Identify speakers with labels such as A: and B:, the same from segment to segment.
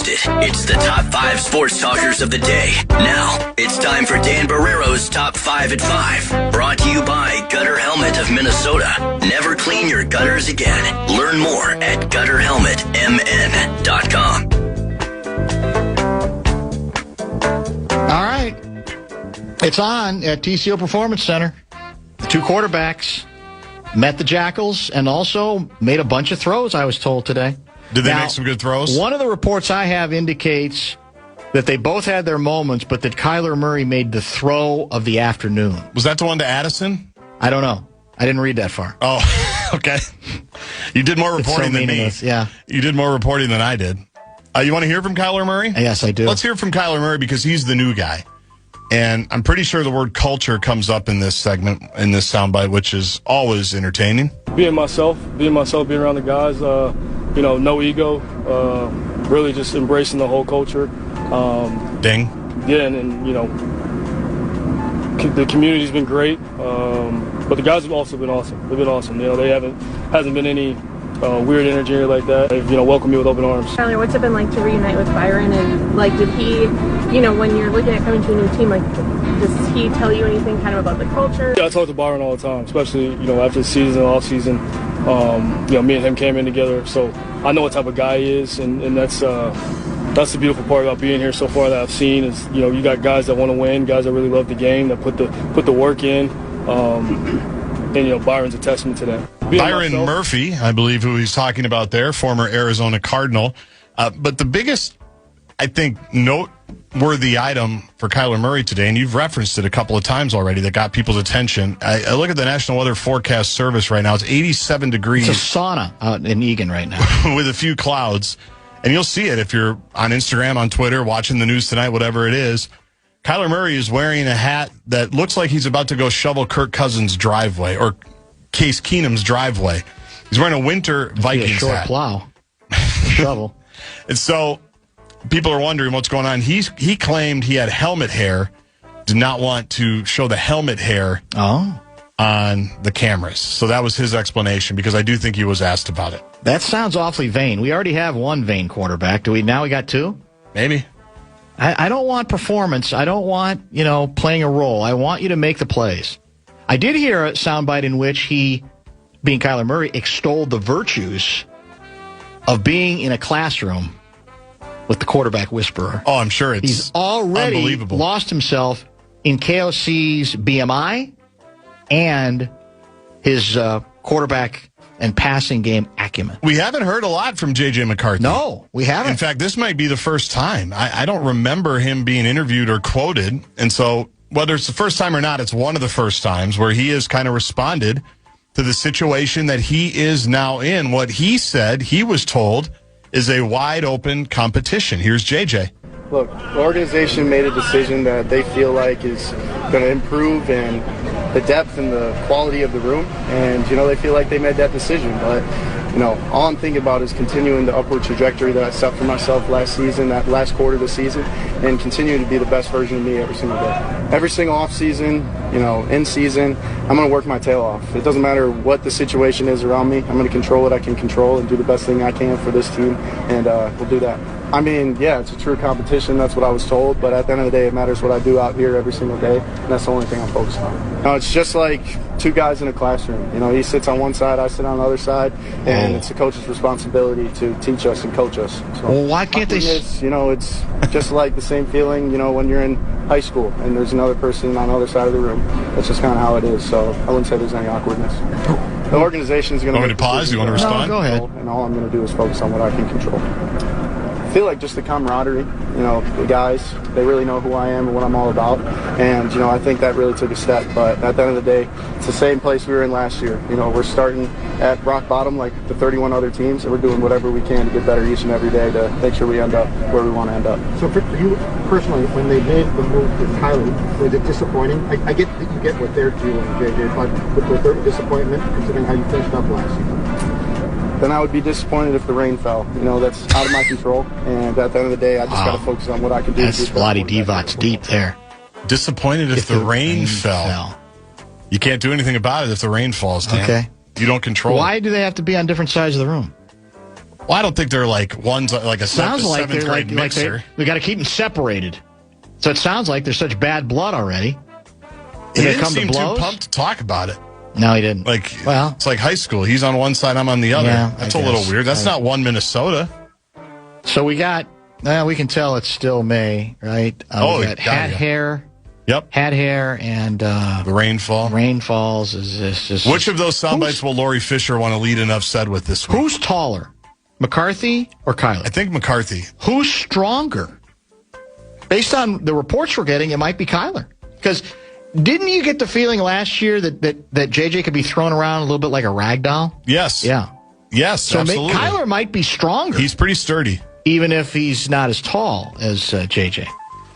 A: it. It's the top 5 sports talkers of the day. Now, it's time for Dan Barrero's Top 5 at 5. Brought to you by Gutter Helmet of Minnesota. Never clean your gutters again. Learn more at gutterhelmetmn.com.
B: All right. It's on at TCO Performance Center. The two quarterbacks met the Jackals and also made a bunch of throws, I was told today.
C: Did they make some good throws?
B: One of the reports I have indicates that they both had their moments, but that Kyler Murray made the throw of the afternoon.
C: Was that the one to Addison?
B: I don't know. I didn't read that far.
C: Oh, okay. You did more reporting than me.
B: Yeah.
C: You did more reporting than I did. You want to hear from Kyler Murray?
B: Yes, I do.
C: Let's hear from Kyler Murray because he's the new guy. And I'm pretty sure the word culture comes up in this segment, in this soundbite, which is always entertaining.
D: Being myself, being around the guys, no ego, really just embracing the whole culture.
C: Ding.
D: Yeah, and the community's been great, but the guys have also been awesome. They've been awesome. Hasn't been any weird energy or like that. They've, welcomed me with open arms.
E: Kyler, what's it been like to reunite with Byron? And, did he, when you're looking at coming to a new team, does he tell you anything kind of about the culture? Yeah,
D: I talk to Byron all the time, especially, after the season, off season. Me and him came in together, so I know what type of guy he is, and that's the beautiful part about being here so far that I've seen is, you got guys that want to win, guys that really love the game, that put the work in, and Byron's a testament to that.
C: Byron Murphy, I believe, who he's talking about there, former Arizona Cardinal. But the biggest, I think, noteworthy item for Kyler Murray today, and you've referenced it a couple of times already, that got people's attention. I look at the National Weather Forecast Service right now. It's 87 degrees.
B: It's a sauna out in Eagan right now.
C: With a few clouds. And you'll see it if you're on Instagram, on Twitter, watching the news tonight, whatever it is. Kyler Murray is wearing a hat that looks like he's about to go shovel Kirk Cousins' driveway, or Case Keenum's driveway. He's wearing a winter Vikings hat.
B: A short plow. Shovel.
C: And so people are wondering what's going on. He claimed he had helmet hair, did not want to show the helmet hair on the cameras. So that was his explanation, because I do think he was asked about it.
B: That sounds awfully vain. We already have one vain quarterback. Now we got two?
C: Maybe.
B: I don't want performance. I don't want, playing a role. I want you to make the plays. I did hear a soundbite in which he, being Kyler Murray, extolled the virtues of being in a classroom with the quarterback whisperer.
C: Oh, I'm sure
B: he's already
C: unbelievable.
B: Lost himself in KOC's BMI and his quarterback and passing game acumen.
C: We haven't heard a lot from J.J. McCarthy.
B: No, we haven't.
C: In fact, this might be the first time. I don't remember him being interviewed or quoted. And so whether it's the first time or not, it's one of the first times where he has kind of responded to the situation that he is now in. What he said, he was told, is a wide open competition. Here's J.J.
F: Look, the organization made a decision that they feel like is going to improve and the depth and the quality of the room, and they feel like they made that decision. But all I'm thinking about is continuing the upward trajectory that I set for myself last season, that last quarter of the season, and continuing to be the best version of me every single day. Every single off season, in season, I'm going to work my tail off. It doesn't matter what the situation is around me. I'm going to control what I can control and do the best thing I can for this team, and we'll do that. I mean, yeah, it's a true competition. That's what I was told. But at the end of the day, it matters what I do out here every single day. And that's the only thing I'm focused on. It's just like two guys in a classroom. He sits on one side, I sit on the other side. And it's the coach's responsibility to teach us and coach us. So,
B: well, why can't they?
F: It's just like the same feeling, when you're in high school and there's another person on the other side of the room. That's just kind of how it is. So I wouldn't say there's any awkwardness. The organization is going to
C: make pause? You want to respond?
B: No, go ahead.
F: And all I'm going to do is focus on what I can control. I feel like just the camaraderie, the guys, they really know who I am and what I'm all about. And, I think that really took a step. But at the end of the day, it's the same place we were in last year. We're starting at rock bottom like the 31 other teams, and we're doing whatever we can to get better each and every day to make sure we end up where we want to end up.
G: So for you personally, when they made the move with Kyler, was it disappointing? I get that you get what they're doing, JJ, but was there disappointment considering how you finished up last season?
F: Then I would be disappointed if the rain fell. That's out of my control. And at the end of the day, I just got to focus on what I can do.
B: That's Lottie Divot's deep there.
C: Disappointed if the rain fell. You can't do anything about it if the rain falls, Dan.
B: Okay.
C: You don't control
B: Why do they have to be on different sides of the room?
C: Well, I don't think they're like one's like a
B: Sounds like
C: seventh
B: they're
C: grade mixer.
B: we got to keep them separated. So it sounds like there's such bad blood already.
C: He didn't seem too pumped to talk about it.
B: No, he didn't.
C: It's like high school. He's on one side, I'm on the other.
B: Yeah,
C: That's a little weird. That's not one Minnesota.
B: So we got, we can tell it's still May, right? We got hair.
C: Yep.
B: Hat hair and
C: the rainfall.
B: Rainfalls is just.
C: Which of those soundbites will Lori Fisher want to lead Enough Said with this week?
B: Who's taller, McCarthy or Kyler?
C: I think McCarthy.
B: Who's stronger? Based on the reports we're getting, it might be Kyler. Because didn't you get the feeling last year that JJ could be thrown around a little bit like a rag doll?
C: Yes.
B: Yeah.
C: Yes,
B: so
C: absolutely.
B: Kyler might be stronger.
C: He's pretty sturdy.
B: Even if he's not as tall as JJ.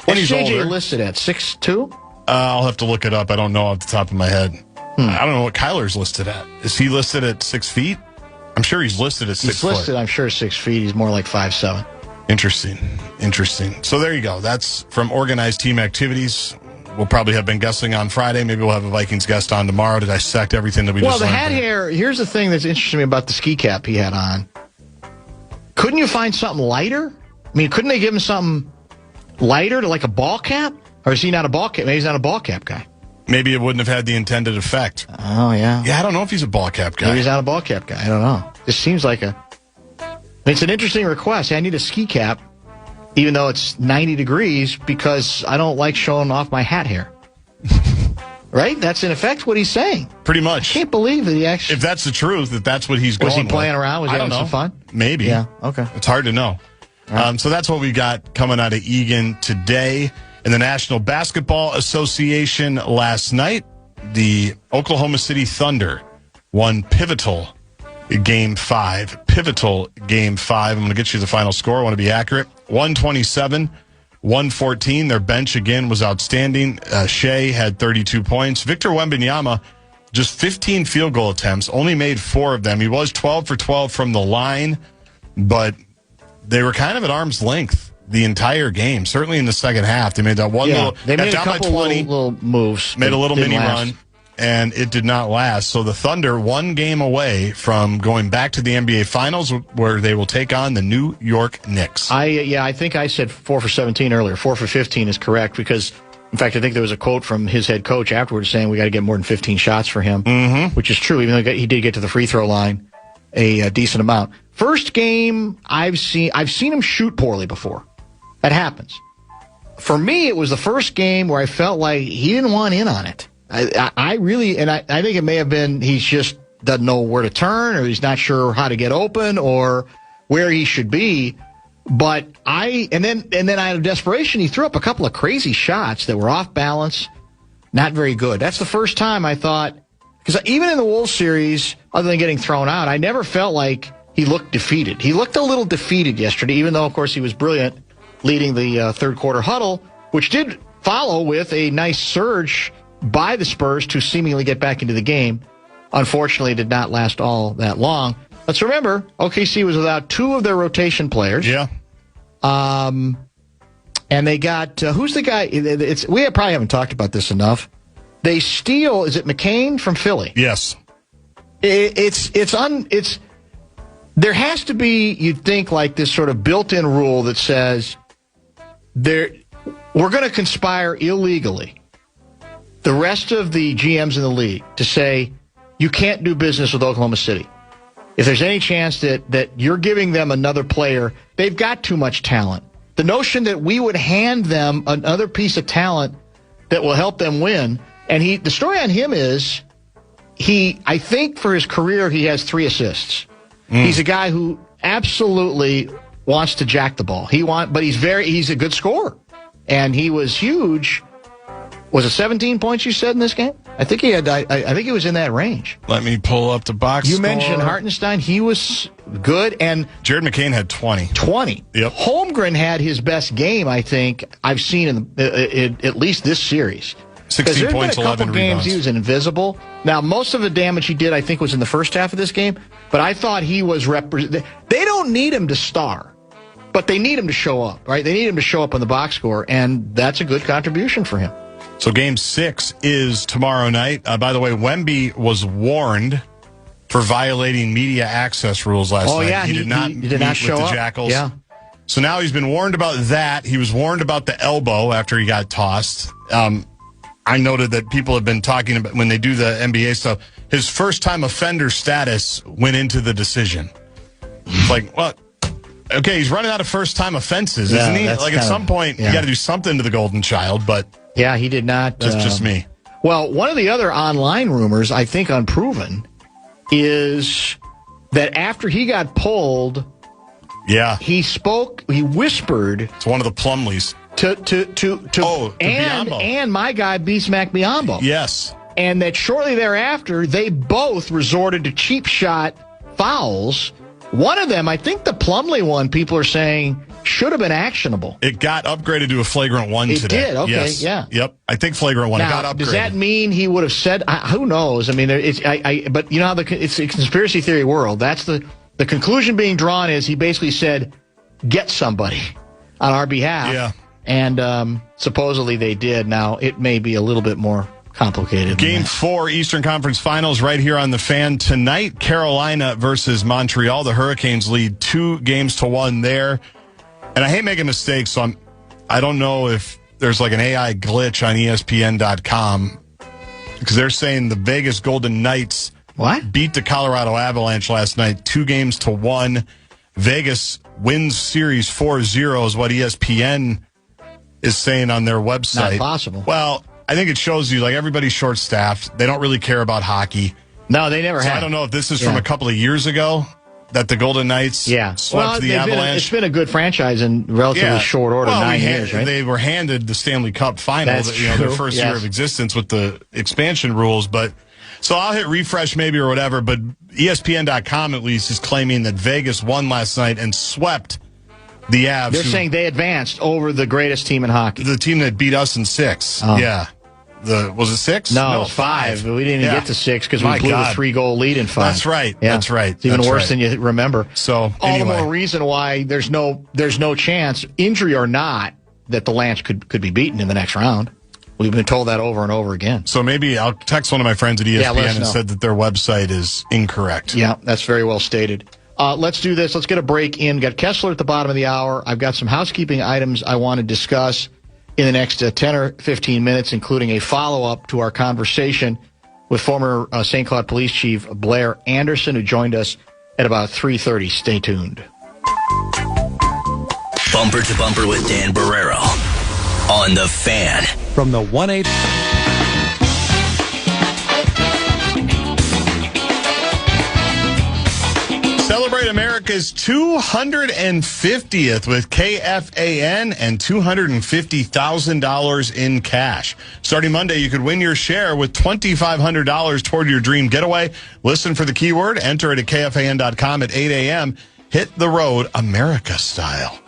B: What's JJ
C: older.
B: listed at, 6'2"?
C: I'll have to look it up. I don't know off the top of my head. I don't know what Kyler's listed at. Is he listed at 6 feet? I'm sure he's listed at 6 foot.
B: He's listed, I'm sure, 6 feet. He's more like 5'7".
C: Interesting. So there you go. That's from organized team activities. We'll probably have been guessing on Friday. Maybe we'll have a Vikings guest on tomorrow to dissect everything that we just learned.
B: Well, the hat hair, here's the thing that's interesting me about the ski cap he had on. Couldn't you find something lighter? I mean, couldn't they give him something lighter to like a ball cap? Or is he not a ball cap? Maybe he's not a ball cap guy.
C: Maybe it wouldn't have had the intended effect.
B: Oh, yeah.
C: Yeah, I don't know if he's a ball cap guy.
B: Maybe he's not a ball cap guy. I don't know. This seems like it's an interesting request. Hey, I need a ski cap, even though it's 90 degrees, because I don't like showing off my hat hair. Right? That's in effect what he's saying.
C: Pretty much.
B: I can't believe that he actually...
C: If that's the truth, that's what he's going with.
B: Was he playing around? Was he having some fun?
C: Maybe.
B: Yeah, okay.
C: It's hard to know. Right. So that's what we got coming out of Eagan today. In the National Basketball Association last night, the Oklahoma City Thunder won pivotal Game 5. I'm going to get you the final score. I want to be accurate. 127-114. Their bench, again, was outstanding. Shea had 32 points. Victor Wembanyama, just 15 field goal attempts, only made 4 of them. He was 12 for 12 from the line, but they were kind of at arm's length the entire game. Certainly in the second half, they made that one little.
B: They made
C: down
B: a couple
C: by 20,
B: little moves.
C: made a little mini
B: last.
C: run, and it did not last. So the Thunder, one game away from going back to the NBA Finals, where they will take on the New York Knicks.
B: I think I said 4 for 17 earlier. 4 for 15 is correct because, in fact, I think there was a quote from his head coach afterwards saying we got to get more than 15 shots for him, which is true. Even though he did get to the free throw line a decent amount. First game I've seen him shoot poorly before. That happens. For me, it was the first game where I felt like he didn't want in on it. I really, and I think it may have been he's just doesn't know where to turn, or he's not sure how to get open, or where he should be. But and then out of desperation, he threw up a couple of crazy shots that were off balance, not very good. That's the first time I thought, because even in the Wolves series, other than getting thrown out, I never felt like he looked defeated. He looked a little defeated yesterday, even though, of course, he was brilliant leading the third quarter huddle, which did follow with a nice surge by the Spurs to seemingly get back into the game. Unfortunately, it did not last all that long. Let's remember, OKC was without 2 of their rotation players.
C: Yeah.
B: And they got, who's the guy? We probably haven't talked about this enough. They steal, is it McCain from Philly?
C: Yes.
B: There has to be, you'd think, like this sort of built-in rule that says we're going to conspire illegally, the rest of the GMs in the league, to say you can't do business with Oklahoma City. If there's any chance that you're giving them another player, they've got too much talent. The notion that we would hand them another piece of talent that will help them win, and the story on him is I think for his career he has 3 assists. He's a guy who absolutely wants to jack the ball. But he's a good scorer. And he was huge. Was it 17 points you said in this game? I think he was in that range.
C: Let me pull up the box
B: You
C: score.
B: mentioned Hartenstein. He was good. And
C: Jared McCain had 20.
B: 20.
C: Yep.
B: Holmgren had his best game, I think, I've seen in at least this series.
C: 16 points, 11 rebounds.
B: There's been a couple games he was invisible. Now, most of the damage he did, I think, was in the first half of this game. But I thought he was They don't need him to star, but they need him to show up, right? They need him to show up on the box score, and that's a good contribution for him.
C: So Game 6 is tomorrow night. By the way, Wemby was warned for violating media access rules last night.
B: Yeah,
C: he did not
B: show
C: with the
B: up.
C: Jackals.
B: Yeah.
C: So now he's been warned about that. He was warned about the elbow after he got tossed. I noted that people have been talking about when they do the NBA stuff, his first-time offender status went into the decision. It's like, what? Okay, he's running out of first-time offenses, isn't he? Like, at some point, you got to do something to the golden child, but...
B: Yeah, he did not...
C: That's just me.
B: Well, one of the other online rumors, I think unproven, is that after he got pulled...
C: Yeah.
B: He whispered...
C: It's one of the Plumleys.
B: To
C: Biombo.
B: And my guy, B-Smack Biombo.
C: Yes.
B: And that shortly thereafter, they both resorted to cheap shot fouls. One of them, I think the Plumlee one, people are saying should have been actionable.
C: It got upgraded to a flagrant one today.
B: It did, okay,
C: yes.
B: yeah.
C: Yep, I think flagrant one.
B: Now,
C: It got upgraded.
B: Does that mean he would have said, who knows? I mean, but you know how it's a conspiracy theory world. That's the conclusion being drawn is he basically said, get somebody on our behalf.
C: Yeah.
B: And supposedly they did. Now, it may be a little bit more complicated.
C: Game 4 Eastern Conference Finals right here on the Fan tonight. Carolina versus Montreal. The Hurricanes lead 2-1 there. And I hate making mistakes, so I don't know if there's like an AI glitch on ESPN.com because they're saying the Vegas Golden Knights beat the Colorado Avalanche last night 2-1. Vegas wins series 4-0 is what ESPN is saying on their website.
B: Not possible.
C: Well, I think it shows you, like, everybody's short-staffed. They don't really care about hockey.
B: No, they never have.
C: I don't know if this is from a couple of years ago that the Golden Knights swept the Avalanche.
B: It's been a good franchise in relatively short order, 9 years, right?
C: They were handed the Stanley Cup final, their first year of existence with the expansion rules. But so I'll hit refresh maybe or whatever, but ESPN.com at least is claiming that Vegas won last night and swept the Avs.
B: They're saying they advanced over the greatest team in hockey.
C: The team that beat us in 6.
B: Oh.
C: Yeah. Was it 6?
B: No, it was 5. We didn't even get to 6 because we blew a 3-goal lead in 5.
C: That's right.
B: Yeah.
C: That's right.
B: It's even worse than you remember.
C: So
B: all the more reason why there's no chance, injury or not, that the Lance could be beaten in the next round. We've been told that over and over again.
C: So maybe I'll text one of my friends at ESPN and said that their website is incorrect.
B: Yeah, that's very well stated. Let's do this. Let's get a break in. Got Kessler at the bottom of the hour. I've got some housekeeping items I want to discuss in the next 10 or 15 minutes, including a follow-up to our conversation with former St. Cloud Police Chief Blair Anderson, who joined us at about 3:30. Stay tuned.
A: Bumper to Bumper with Dan Barrero on the Fan.
H: From the 1-8...
C: Celebrate America's 250th with KFAN and $250,000 in cash. Starting Monday, you could win your share with $2,500 toward your dream getaway. Listen for the keyword. Enter it at KFAN.com at 8 a.m. Hit the road America style.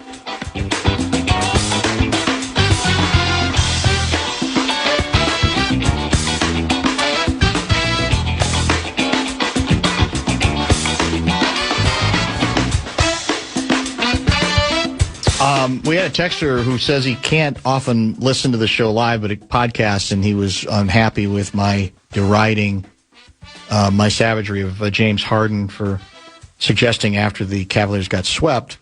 B: We had a texter who says he can't often listen to the show live, but it podcasts, and he was unhappy with my deriding my savagery of James Harden for suggesting after the Cavaliers got swept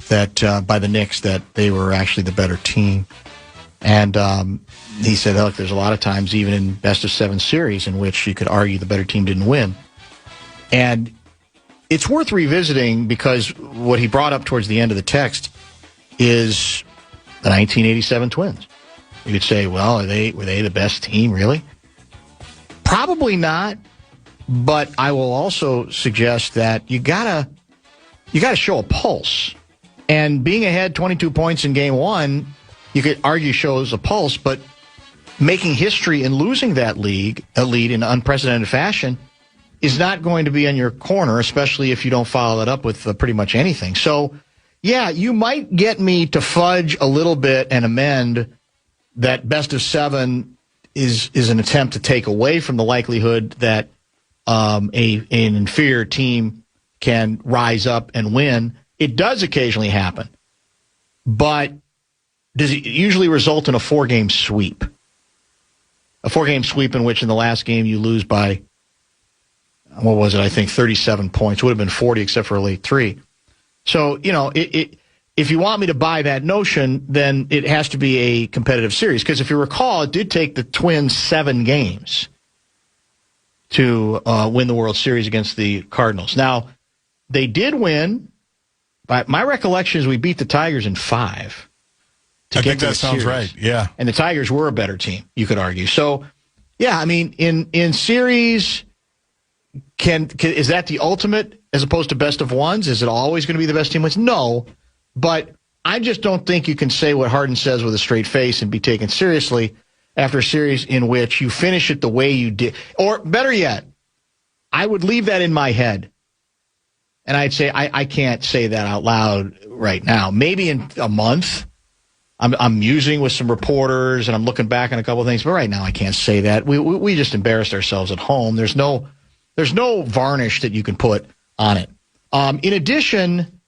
B: that by the Knicks that they were actually the better team. And he said, look, there's a lot of times, even in best-of-7 series, in which you could argue the better team didn't win. And it's worth revisiting because what he brought up towards the end of the text is the 1987 Twins. You could say, well, were they the best team, really? Probably not, but I will also suggest that you gotta show a pulse. And being ahead 22 points in Game 1, you could argue shows a pulse, but making history and losing that lead in unprecedented fashion is not going to be in your corner, especially if you don't follow that up with pretty much anything. So, yeah, you might get me to fudge a little bit and amend that best of 7 is an attempt to take away from the likelihood that an inferior team can rise up and win. It does occasionally happen, but does it usually result in a 4-game sweep? A 4-game sweep in which in the last game you lose by what was it? I think 37 points. Would have been 40 except for a late three. So, if you want me to buy that notion, then it has to be a competitive series. Because if you recall, it did take the Twins 7 games to win the World Series against the Cardinals. Now, they did win, but my recollection is we beat the Tigers in 5.
C: I think that sounds right, yeah.
B: And the Tigers were a better team, you could argue. So, yeah, I mean, in series, is that the ultimate as opposed to best of ones? Is it always going to be the best team wins? No, but I just don't think you can say what Harden says with a straight face and be taken seriously after a series in which you finish it the way you did. Or better yet, I would leave that in my head. And I'd say, I can't say that out loud right now. Maybe in a month, I'm musing with some reporters and I'm looking back on a couple of things. But right now, I can't say that. We just embarrassed ourselves at home. There's no varnish that you can put on it. In addition,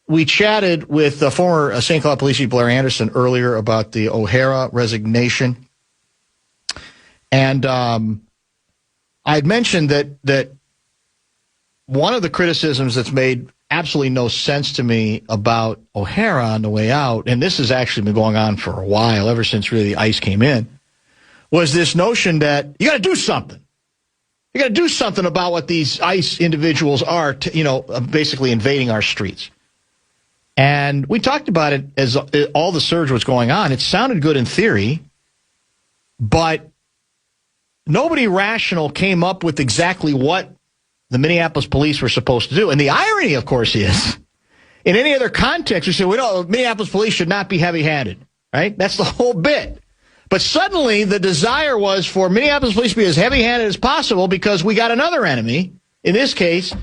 B: we chatted with former St. Cloud Police Chief Blair Anderson earlier about the O'Hara resignation. And I had mentioned that one of the criticisms that's made absolutely no sense to me about O'Hara on the way out, and this has actually been going on for a while, ever since really the ICE came in, was this notion that you got to do something. You got to do something about what these ICE individuals are, basically invading our streets. And we talked about it as all the surge was going on. It sounded good in theory, but nobody rational came up with exactly what the Minneapolis police were supposed to do. And the irony, of course, is in any other context, we say, Minneapolis police should not be heavy-handed, right? That's the whole bit. But suddenly the desire was for Minneapolis police to be as heavy-handed as possible because we got another enemy, in this case,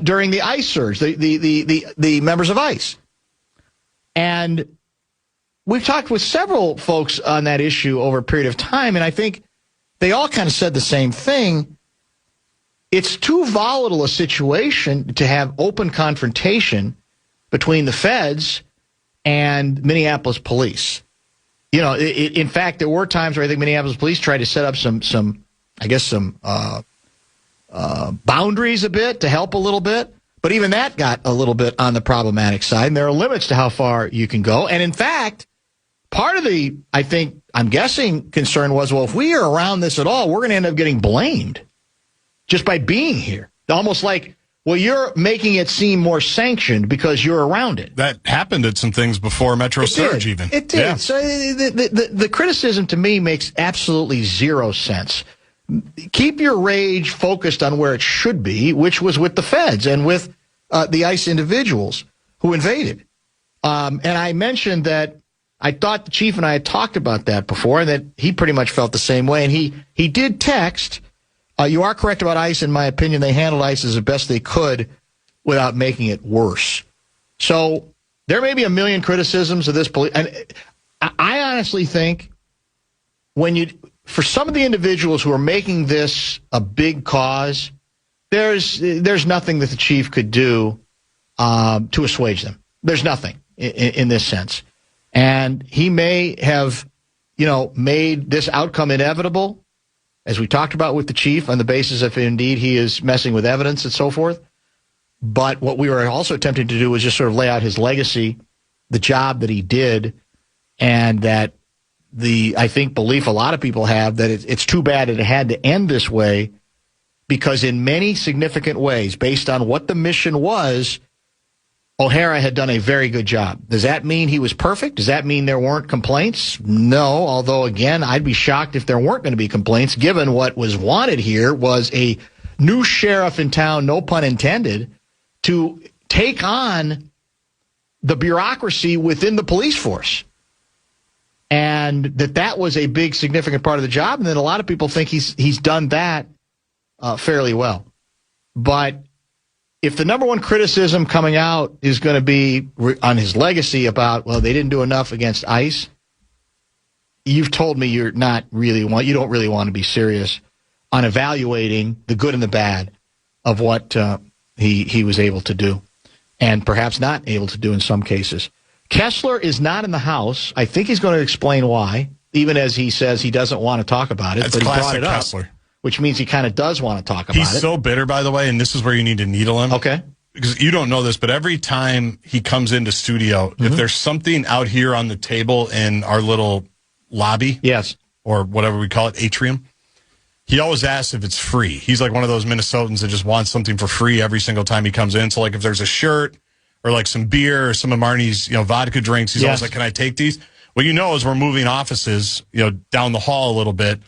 B: during the ICE surge, the members of ICE. And we've talked with several folks on that issue over a period of time, and I think they all kind of said the same thing. It's too volatile a situation to have open confrontation between the feds and Minneapolis police. In fact, there were times where I think Minneapolis police tried to set up some boundaries a bit to help a little bit. But even that got a little bit on the problematic side, and there are limits to how far you can go. And in fact, part of the, I'm guessing, concern was, well, if we are around this at all, we're going to end up getting blamed just by being here. Almost like, well, you're making it seem more sanctioned because you're around it.
C: That happened at some things before Metro Surge, even.
B: It did. Yeah. So the criticism to me makes absolutely zero sense. Keep your rage focused on where it should be, which was with the feds and with the ICE individuals who invaded. And I mentioned that I thought the chief and I had talked about that before, and that he pretty much felt the same way. And he did text. You are correct about ICE. In my opinion, they handled ICE as the best they could without making it worse. So there may be a million criticisms of this police. And I honestly think for some of the individuals who are making this a big cause, there's nothing that the chief could do to assuage them. There's nothing in this sense. And he may have, made this outcome inevitable, as we talked about with the chief, on the basis of indeed he is messing with evidence and so forth. But what we were also attempting to do was just sort of lay out his legacy, the job that he did, and that I think belief a lot of people have that it's too bad that it had to end this way, because in many significant ways, based on what the mission was, O'Hara had done a very good job. Does that mean he was perfect? Does that mean there weren't complaints? No, although, again, I'd be shocked if there weren't going to be complaints, given what was wanted here was a new sheriff in town, no pun intended, to take on the bureaucracy within the police force. And that was a big, significant part of the job. And then a lot of people think he's done that fairly well. But if the number one criticism coming out is going to be on his legacy about, well, they didn't do enough against ICE, you've told me you don't really want to be serious on evaluating the good and the bad of what he was able to do, and perhaps not able to do in some cases. Kessler is not in the house. I think he's going to explain why, even as he says he doesn't want to talk about it.
C: That's
B: but he
C: classic
B: brought it up.
C: Kessler.
B: which means he kind of does want to talk about it.
C: He's so bitter, by the way, and this is where you need to needle him.
B: Okay.
C: Because you don't know this, but every time he comes into studio, if there's something out here on the table in our little lobby,
B: yes,
C: or whatever we call it, atrium, he always asks if it's free. He's like one of those Minnesotans that just wants something for free every single time he comes in. So, like, if there's a shirt or like some beer or some of Marnie's, vodka drinks, he's always like, "Can I take these?" What you know is we're moving offices, down the hall a little bit.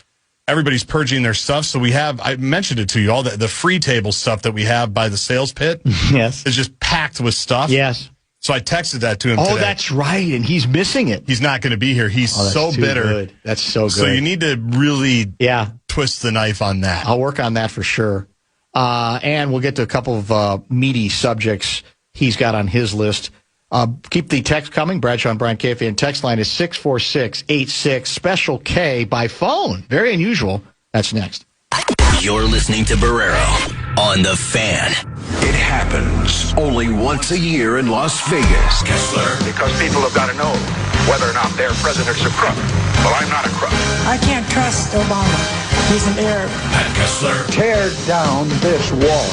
C: Everybody's purging their stuff. So I mentioned it to you, all the free table stuff that we have by the sales pit
B: yes,
C: is just packed with stuff.
B: Yes.
C: So I texted that to him today.
B: Oh, that's right. And he's missing it.
C: He's not going to be here. He's so bitter.
B: Good. That's so good.
C: So you need to really twist the knife on that.
B: I'll work on that for sure. And we'll get to a couple of meaty subjects he's got on his list. Keep the text coming. Bradshaw and Brian KFAN text line is 64686, special K by phone. Very unusual. That's next.
A: You're listening to Barrero on The Fan.
H: It happens only once a year in Las Vegas.
I: Kessler. Because people have got to know whether or not their president's a crook. Well, I'm not a crook.
J: I can't trust Obama. He's an Arab.
A: Pat Kessler.
G: Tear down this wall.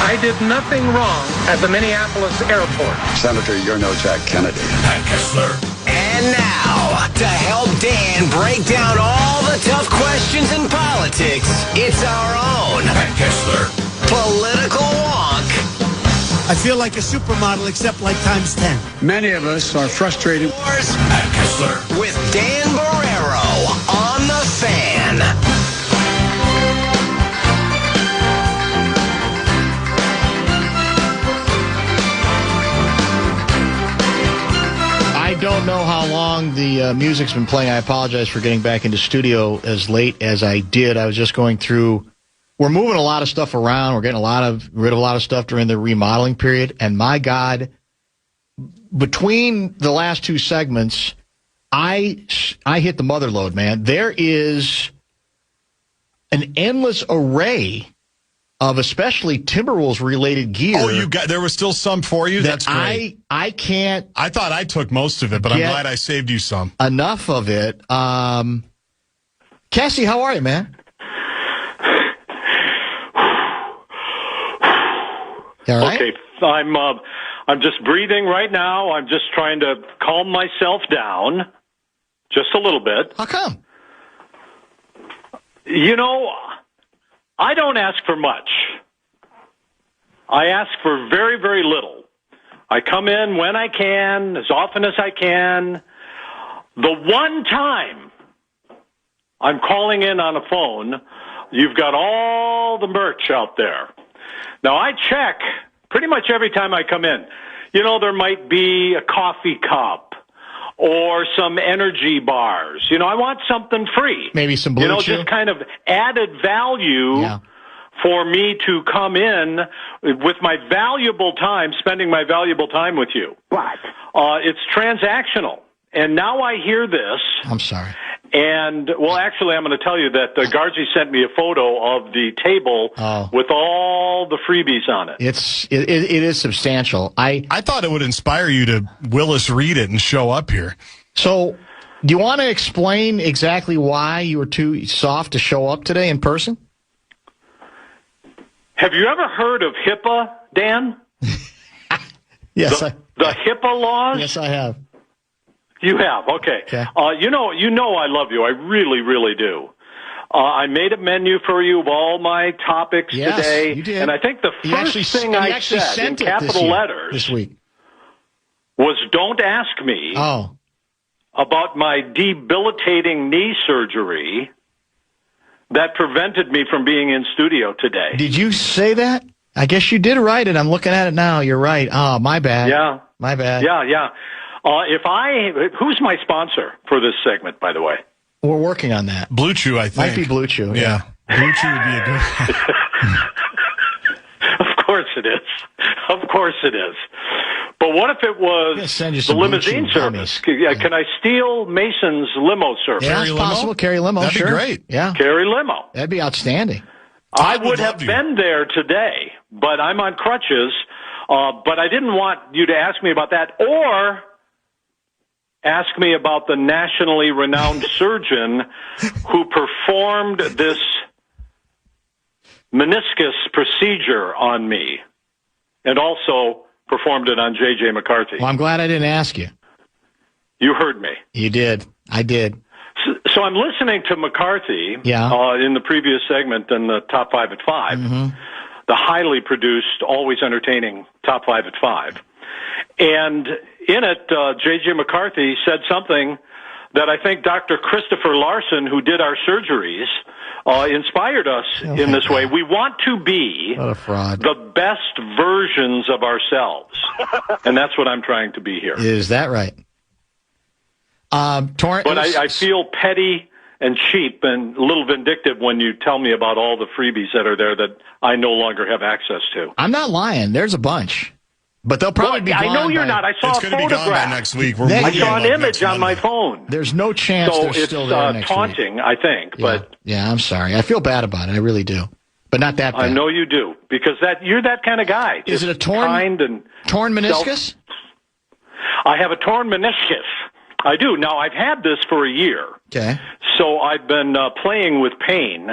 K: I did nothing wrong at the Minneapolis airport.
H: Senator, you're no Jack Kennedy.
A: Pat Kessler. And now, to help Dan break down all the tough questions in politics, it's our own Pat Kessler Political Wonk.
L: I feel like a supermodel, except like times 10.
M: Many of us are frustrated.
A: Pat Kessler with Dan Barrero on The Fan.
B: I don't know how long the music's been playing. I apologize for getting back into studio as late as I did. I was just going through. We're moving a lot of stuff around. We're getting rid of a lot of stuff during the remodeling period. And my God, between the last two segments, I hit the mother lode, man. There is an endless array of especially Timberwolves-related gear.
C: Oh, there was still some for you? That's great.
B: I can't.
C: I thought I took most of it, but I'm glad I saved you some.
B: Enough of it. Cassie, how are you, man? All right?
N: Okay, I'm just breathing right now. I'm just trying to calm myself down just a little bit.
B: How come?
N: I don't ask for much. I ask for very, very little. I come in when I can, as often as I can. The one time I'm calling in on a phone, you've got all the merch out there. Now, I check pretty much every time I come in. There might be a coffee cup or some energy bars. I want something free.
B: Maybe some Blue Chew.
N: Just kind of added value for me to come in with my valuable time, spending my valuable time with you.
K: But
N: it's transactional. And now I hear this.
B: I'm sorry.
N: And, well, actually, I'm going to tell you that Gaardsy sent me a photo of the table with all the freebies on it.
B: It is substantial. I
C: thought it would inspire you to Willis read it and show up here.
B: So, do you want to explain exactly why you were too soft to show up today in person?
N: Have you ever heard of HIPAA, Dan?
B: Yes.
N: The HIPAA laws?
B: Yes, I have.
N: You have, okay. You know I love you. I really, really do. I made a menu for you of all my topics today.
B: You did.
N: And I think the first thing I said in capital letters
B: this week
N: was, don't ask me about my debilitating knee surgery that prevented me from being in studio today.
B: Did you say that? I guess you did write it. I'm looking at it now. You're right. Oh, my bad.
N: Yeah.
B: My bad.
N: Yeah. Who's my sponsor for this segment, by the way?
B: We're working on that.
C: Blue Chew, I think.
B: Might be Blue Chew.
C: Yeah. Blue Chew would be a good
N: Of course it is. Of course it is. But what if it was the limousine service? Can I steal Mason's limo service?
B: Yeah, it's possible. Carry limo,
C: That'd
B: sure.
C: be great.
B: Yeah.
N: Carry limo.
B: That'd be outstanding.
N: I would have been there today, but I'm on crutches. But I didn't want you to ask me about that or ask me about the nationally renowned surgeon who performed this meniscus procedure on me, and also performed it on J.J. McCarthy.
B: Well, I'm glad I didn't ask you.
N: You heard me.
B: You did. I did.
N: So I'm listening to McCarthy in the previous segment in the Top 5 at 5, the highly produced, always entertaining Top 5 at 5. And in it, J.J. McCarthy said something that I think Dr. Christopher Larson, who did our surgeries, inspired us in this way. We want to be the best versions of ourselves. And that's what I'm trying to be here.
B: Is that right?
N: But I feel petty and cheap and a little vindictive when you tell me about all the freebies that are there that I no longer have access to.
B: I'm not lying. There's a bunch. But they'll probably be gone.
N: I know you're not. I saw a photograph. It's going to be gone by
C: next week.
N: I saw an image on my phone.
B: There's no chance they're still there next week.
N: So it's taunting, I think. But
B: yeah, I'm sorry. I feel bad about it. I really do. But not that bad.
N: I know you do, because you're that kind of guy.
B: Is it a torn meniscus?
N: I have a torn meniscus. I do. Now, I've had this for a year.
B: Okay.
N: So I've been playing with pain,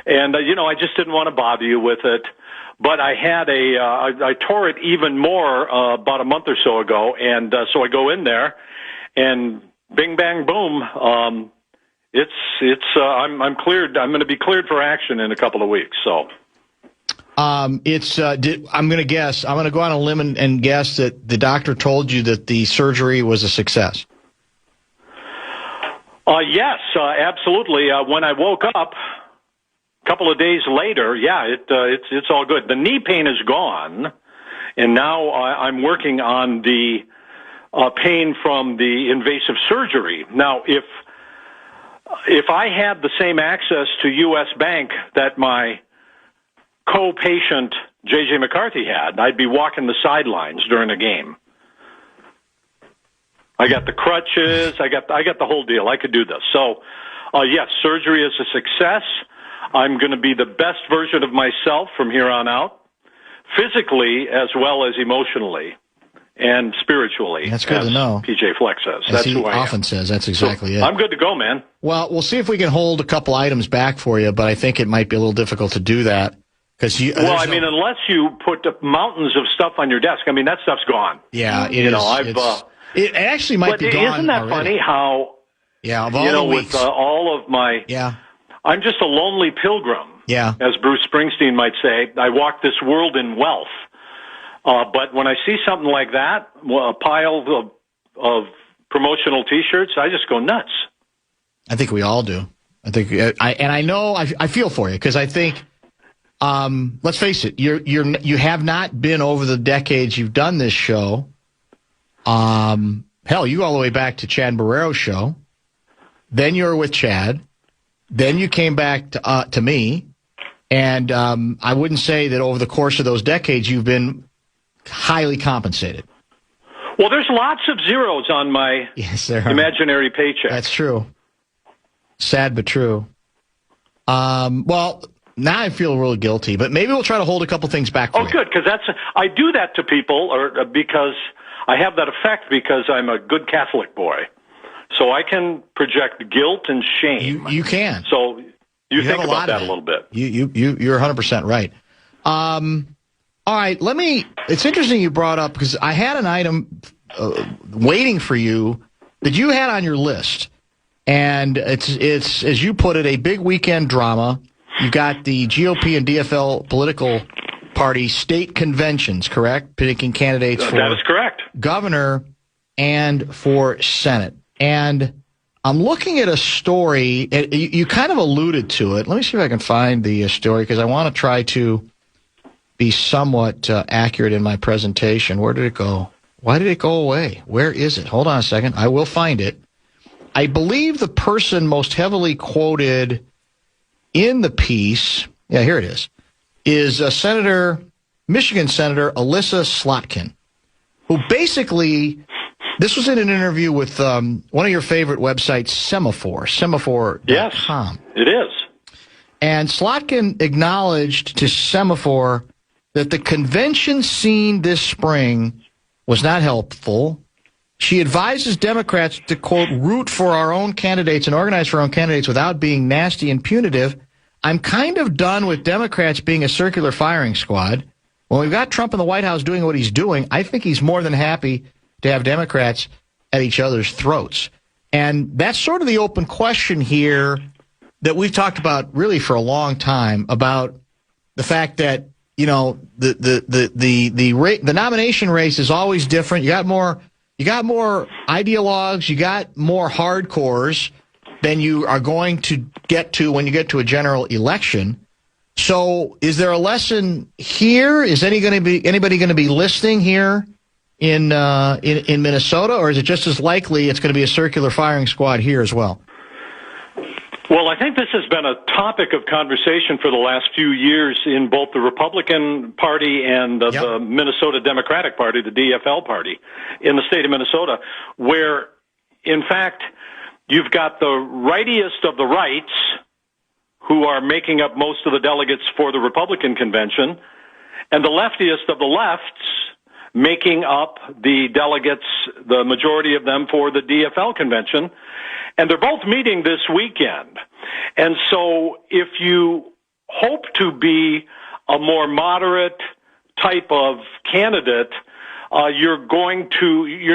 N: and, I just didn't want to bother you with it. But I had I tore it even more about a month or so ago, and so I go in there, and bing, bang, boom, I'm cleared. I'm going to be cleared for action in a couple of weeks, so.
B: I'm going to guess, I'm going to go on a limb and guess that the doctor told you that the surgery was a success.
N: Yes, absolutely. When I woke up a couple of days later, it's all good. The knee pain is gone, and now I'm working on the pain from the invasive surgery. Now, if I had the same access to U.S. Bank that my co-patient J.J. McCarthy had, I'd be walking the sidelines during a game. I got the crutches. I got the whole deal. I could do this. So, yes, surgery is a success. I'm going to be the best version of myself from here on out, physically as well as emotionally and spiritually.
B: That's good to know.
N: PJ Fleck says. That's who I am.
B: He often says. That's exactly it.
N: I'm good to go, man.
B: Well, we'll see if we can hold a couple items back for you, but I think it might be a little difficult to do that. Unless
N: you put mountains of stuff on your desk. I mean, that stuff's gone.
B: Yeah, it actually might be gone.
N: Isn't that
B: already.
N: Funny how?
B: Yeah, of all the weeks.
N: With all of my.
B: Yeah.
N: I'm just a lonely pilgrim.
B: Yeah.
N: As Bruce Springsteen might say, I walk this world in wealth. But when I see something like that, a pile of promotional T-shirts, I just go nuts.
B: I think we all do. I feel for you because I think. Let's face it, you have not been over the decades you've done this show. Hell, you go all the way back to Chad Barrero's show. Then you were with Chad. Then you came back to me. And I wouldn't say that over the course of those decades you've been highly compensated.
N: Well, there's lots of zeros on my imaginary paycheck.
B: That's true. Sad but true. Well, now I feel really guilty, but maybe we'll try to hold a couple things back for you.
N: Oh, good, because I do that to people because I have that effect because I'm a good Catholic boy. So I can project guilt and shame.
B: You can.
N: So you think about that a little bit.
B: You're 100% right. All right, it's interesting you brought up because I had an item waiting for you that you had on your list. And it's as you put it, a big weekend drama. You've got the GOP and DFL political party state conventions, correct? Picking candidates for
N: that is correct.
B: Governor and for Senate. And I'm looking at a story. You kind of alluded to it. Let me see if I can find the story because I want to try to be somewhat accurate in my presentation. Where did it go? Why did it go away? Where is it? Hold on a second. I will find it. I believe the person most heavily quoted in the piece, here it is Michigan Senator Alyssa Slotkin, who basically, this was in an interview with one of your favorite websites, Semaphore.com.
N: Yes, it is.
B: And Slotkin acknowledged to Semaphore that the convention scene this spring was not helpful. She advises Democrats to, quote, root for our own candidates and organize for our own candidates without being nasty and punitive. I'm kind of done with Democrats being a circular firing squad. When we've got Trump in the White House doing what he's doing, I think he's more than happy to have Democrats at each other's throats. And that's sort of the open question here that we've talked about really for a long time, about the fact that, you know, the nomination race is always different. You got more ideologues, you got more hardcores than you are going to get to when you get to a general election. So is there a lesson here? Is anybody going to be listening here in Minnesota, or is it just as likely it's going to be a circular firing squad here as well?
N: Well, I think this has been a topic of conversation for the last few years in both the Republican Party and the Minnesota Democratic Party, the DFL Party, in the state of Minnesota, where, in fact, you've got the rightiest of the rights who are making up most of the delegates for the Republican convention, and the leftiest of the lefts making up the delegates, the majority of them, for the DFL convention. And they're both meeting this weekend. And so if you hope to be a more moderate type of candidate, you're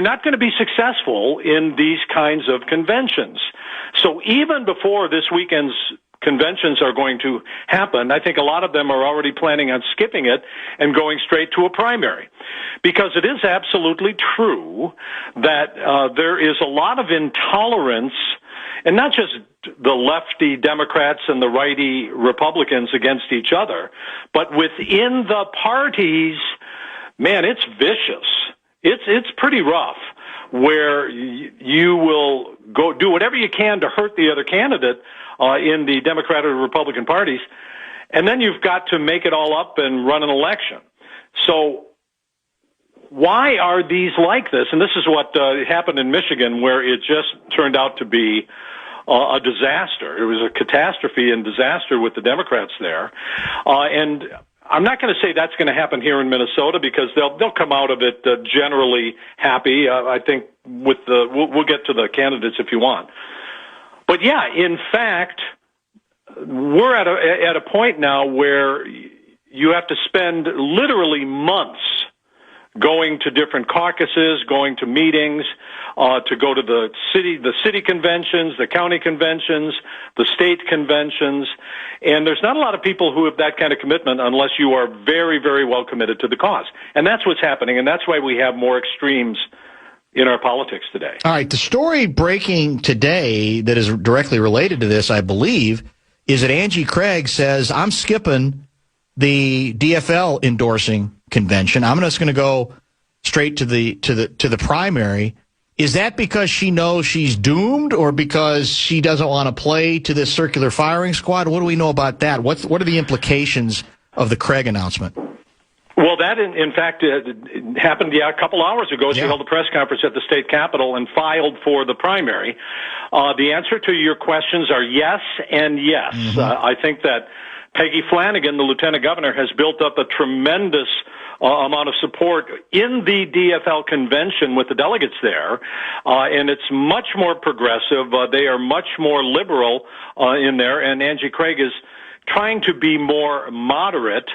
N: not going to be successful in these kinds of conventions. So even before this weekend's conventions are going to happen, I think a lot of them are already planning on skipping it and going straight to a primary. Because it is absolutely true that there is a lot of intolerance, and not just the lefty Democrats and the righty Republicans against each other, but within the parties, man, it's vicious. It's pretty rough, where you will go do whatever you can to hurt the other candidate in the Democratic or Republican parties, and then you've got to make it all up and run an election. So why are these like this? And this is what happened in Michigan, where it just turned out to be a disaster. It was a catastrophe and disaster with the Democrats there. And I'm not going to say that's going to happen here in Minnesota, because they'll come out of it generally happy. I think we'll get to the candidates if you want. But yeah, in fact, we're at a point now where you have to spend literally months going to different caucuses, going to meetings, to go to the city conventions, the county conventions, the state conventions, and there's not a lot of people who have that kind of commitment unless you are very, very well committed to the cause. And that's what's happening, and that's why we have more extremes in our politics today.
B: All right, the story breaking today that is directly related to this, I believe, is that Angie Craig says, I'm skipping the DFL endorsing convention. I'm just going to go straight to the primary. Is that because she knows she's doomed, or because she doesn't want to play to this circular firing squad? What do we know about that? What are the implications of the Craig announcement?
N: Well, that, in fact, happened a couple hours ago. She held a press conference at the state capitol and filed for the primary. The answer to your questions are yes and yes. Mm-hmm. I think that Peggy Flanagan, the lieutenant governor, has built up a tremendous amount of support in the DFL convention with the delegates there, and it's much more progressive. They are much more liberal in there, and Angie Craig is trying to be more moderate.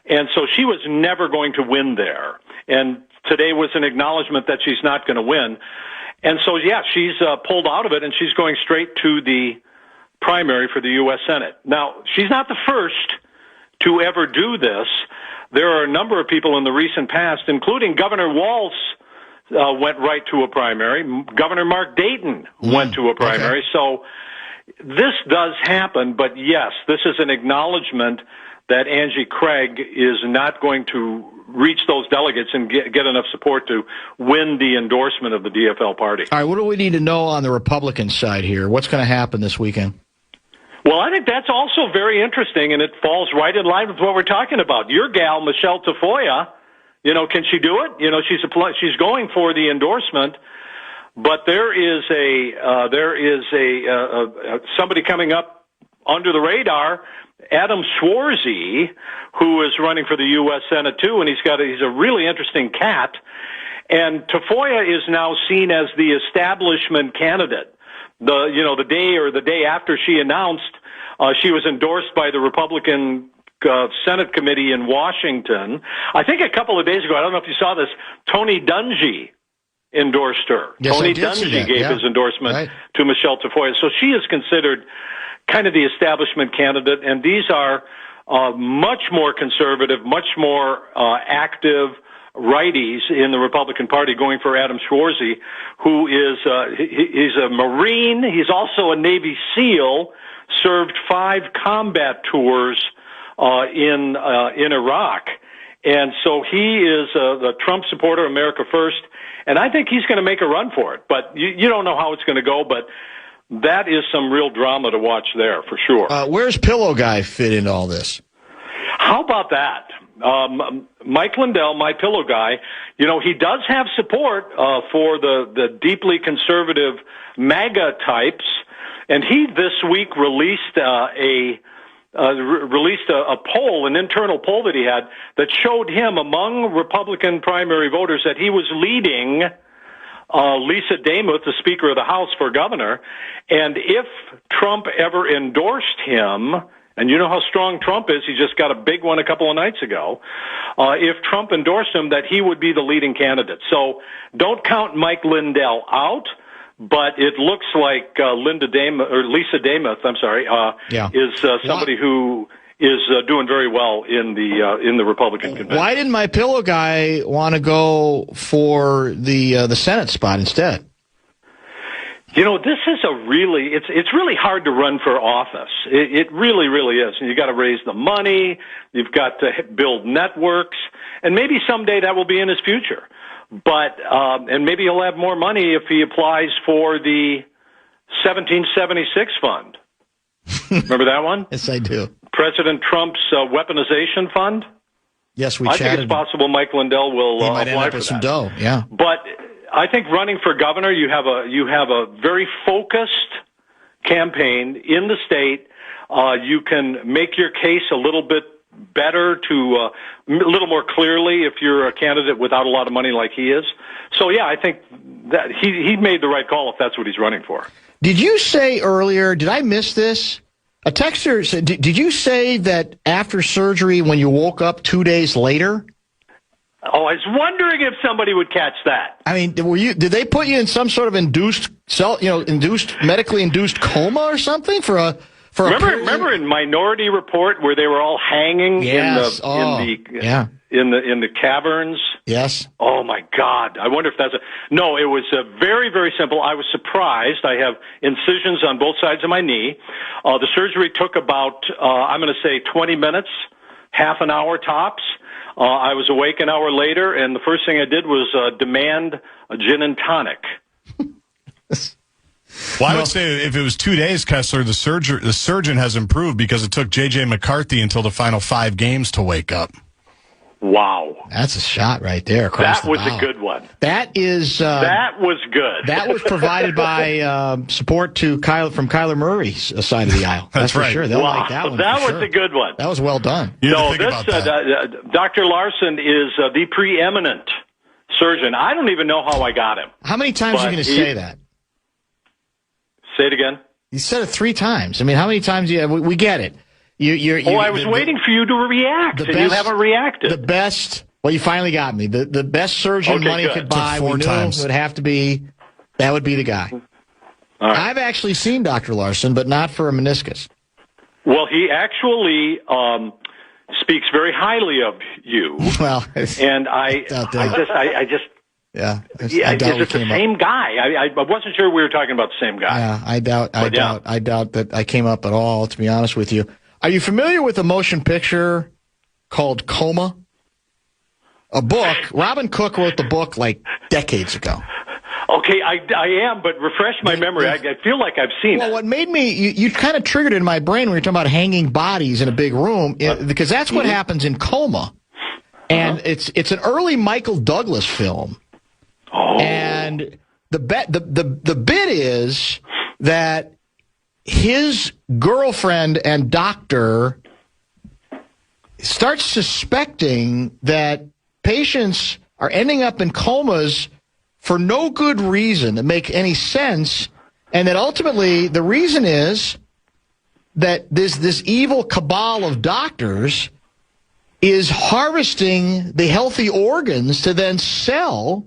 N: And so she was never going to win there. And today was an acknowledgement that she's not going to win. And so, yeah, she's pulled out of it, and she's going straight to the primary for the U.S. Senate. Now, she's not the first to ever do this. There are a number of people in the recent past, including Governor Walz went right to a primary. Governor Mark Dayton went to a primary. Okay. So this does happen, but yes, this is an acknowledgement that Angie Craig is not going to reach those delegates and get enough support to win the endorsement of the DFL party.
B: All right, what do we need to know on the Republican side here? What's going to happen this weekend?
N: Well, I think that's also very interesting, and it falls right in line with what we're talking about. Your gal, Michelle Tafoya, can she do it? She's going for the endorsement, but there is somebody coming up under the radar, Adam Schwarzy, who is running for the U.S. Senate too, and he's a really interesting cat. And Tafoya is now seen as the establishment candidate. The day after she announced She was endorsed by the Republican Senate committee in Washington. I think a couple of days ago, I don't know if you saw this, Tony Dungy endorsed her.
B: Yes,
N: Tony
B: I did see
N: Dungy
B: that.
N: gave his endorsement to Michelle Tafoya. So she is considered kind of the establishment candidate, and these are much more conservative, much more active righties in the Republican Party going for Adam Schwarzy, who is he's a Marine. He's also a Navy SEAL, served 5 combat tours in Iraq. And so he is the Trump supporter, America First, and I think he's going to make a run for it. But you don't know how it's going to go, but that is some real drama to watch there, for sure.
B: Where's Pillow Guy fit into all this?
N: How about that? Mike Lindell, my pillow guy, he does have support for the deeply conservative MAGA types, and he this week released a poll, an internal poll that he had, that showed him among Republican primary voters that he was leading Lisa Demuth, the Speaker of the House, for governor. And if Trump ever endorsed him, and you know how strong Trump is, he just got a big one a couple of nights ago, if Trump endorsed him, that he would be the leading candidate. So don't count Mike Lindell out, but it looks like Lisa Demuth, is somebody who is doing very well in the Republican convention.
B: Why didn't my pillow guy want to go for the Senate spot instead?
N: This is it's really hard to run for office. It really, really is. And you got to raise the money. You've got to build networks, and maybe someday that will be in his future. But and maybe he'll have more money if he applies for the 1776 fund. Remember that one?
B: Yes, I do.
N: President Trump's weaponization fund.
B: Yes,
N: I think it's possible Mike Lindell will
B: he might
N: apply
B: end up
N: for
B: with
N: that.
B: some dough. Yeah,
N: but I think running for governor, you have a very focused campaign in the state. You can make your case a little bit better, a little more clearly if you're a candidate without a lot of money like he is. So yeah, I think that he made the right call if that's what he's running for.
B: Did you say earlier? Did I miss this? A texter said, "Did you say that after surgery, when you woke up 2 days later?"
N: Oh, I was wondering if somebody would catch that.
B: I mean, did they put you in some sort of medically induced coma or something
N: Remember in Minority Report where they were all hanging in the caverns?
B: Yes.
N: Oh my God! I wonder if that's no. It was very, very simple. I was surprised. I have incisions on both sides of my knee. The surgery took about I'm going to say 20 minutes, half an hour tops. I was awake an hour later, and the first thing I did was demand a gin and tonic.
C: Well, I would say if it was 2 days, Kessler, the surgeon has improved because it took J.J. McCarthy until the final 5 games to wake up.
N: Wow.
B: That's a shot right there.
N: That was a good one.
B: That
N: was good.
B: That was provided by support from Kyler Murray's side of the aisle. That's right. For sure. They'll like that one.
N: That was a good one.
B: That was well done.
N: Dr. Larson is the preeminent surgeon. I don't even know how I got him.
B: How many times are you going to say that?
N: Say it again.
B: You said it 3 times. I mean, how many times we get it.
N: I was waiting for you to react, and you haven't reacted.
B: The best. Well, you finally got me. The best surgeon money could buy. We knew it would have to be. That would be the guy.
N: All right.
B: I've actually seen Dr. Larson, but not for a meniscus.
N: Well, he actually speaks very highly of you.
B: Well,
N: and I just.
B: Yeah,
N: is it the same guy? I wasn't sure we were talking about the same guy.
B: Yeah, I doubt that I came up at all, to be honest with you. Are you familiar with a motion picture called Coma? A book. Robin Cook wrote the book like decades ago.
N: Okay, I am, but refresh my memory. I feel like I've seen it.
B: Well, what made me, you kind of triggered in my brain when you were talking about hanging bodies in a big room, because that's what happens in Coma. And it's an early Michael Douglas film.
N: Oh.
B: And the bit is that his girlfriend and doctor starts suspecting that patients are ending up in comas for no good reason that make any sense, and that ultimately the reason is that this evil cabal of doctors is harvesting the healthy organs to then sell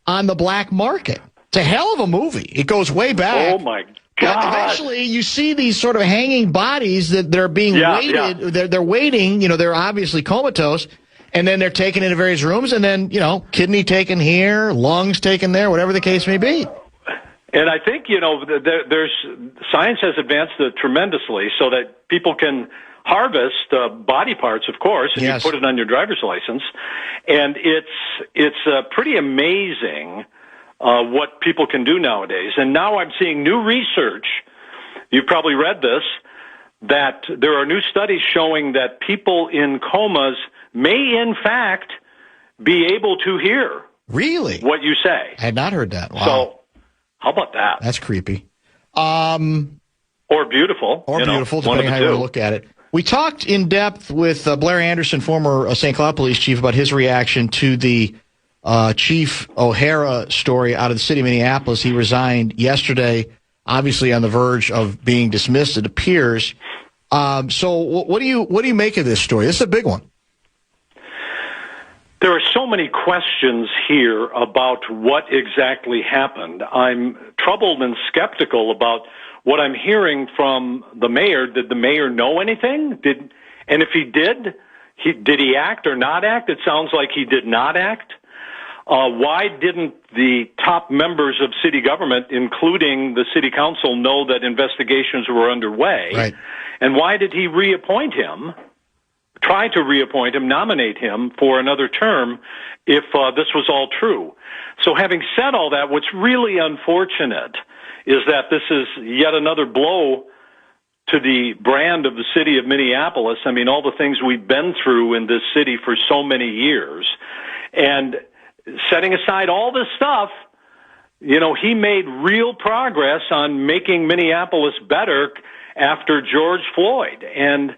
B: on the black market. It's a hell of a movie. It goes way back.
N: Oh, my God.
B: But eventually, you see these sort of hanging bodies that they're being weighted. Yeah. They're waiting. They're obviously comatose, and then they're taken into various rooms, and then, kidney taken here, lungs taken there, whatever the case may be.
N: And I think, science has advanced tremendously so that people can harvest body parts, of course, and
B: yes.
N: you put it on your driver's license. And it's pretty amazing what people can do nowadays. And now I'm seeing new research, you've probably read this, that there are new studies showing that people in comas may, in fact, be able to hear
B: really
N: what you say.
B: I had not heard that. Wow.
N: So how about that?
B: That's creepy.
N: Or beautiful.
B: Or beautiful, depending on how you look at it. We talked in depth with Blair Anderson, former St. Cloud police chief, about his reaction to the Chief O'Hara story out of the city of Minneapolis. He resigned yesterday, obviously on the verge of being dismissed, it appears. So what do you make of this story? This is a big one.
N: There are so many questions here about what exactly happened. I'm troubled and skeptical about what I'm hearing from the mayor. Did the mayor know anything? And if he did he act or not act? It sounds like he did not act. Why didn't the top members of city government, including the city council, know that investigations were underway?
B: Right.
N: And why did he try to reappoint him, nominate him for another term if this was all true? So having said all that, what's really unfortunate is that this is yet another blow to the brand of the city of Minneapolis. I mean, all the things we've been through in this city for so many years. And setting aside all this stuff, he made real progress on making Minneapolis better after George Floyd. And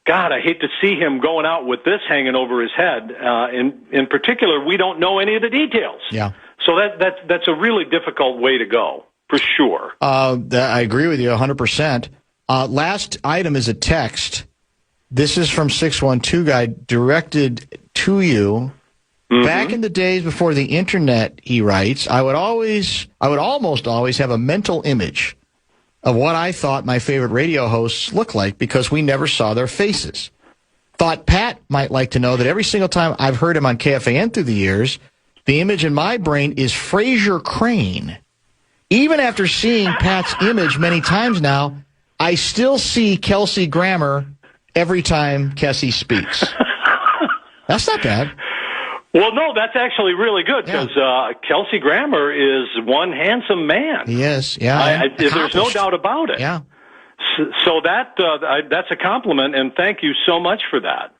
N: God, I hate to see him going out with this hanging over his head. In particular, we don't know any of the details.
B: Yeah.
N: So that's a really difficult way to go, for sure.
B: I agree with you 100%. Last item is a text. This is from 612 Guy, directed to you. Mm-hmm. Back in the days before the internet, he writes, I would almost always have a mental image of what I thought my favorite radio hosts looked like because we never saw their faces. Thought Pat might like to know that every single time I've heard him on KFAN through the years, the image in my brain is Fraser Crane. Even after seeing Pat's image many times now, I still see Kelsey Grammer every time Kessie speaks. That's not bad.
N: Well, no, that's actually really good because Kelsey Grammer is one handsome man.
B: He is, yeah.
N: There's no doubt about it.
B: Yeah.
N: So that's a compliment, and thank you so much for that.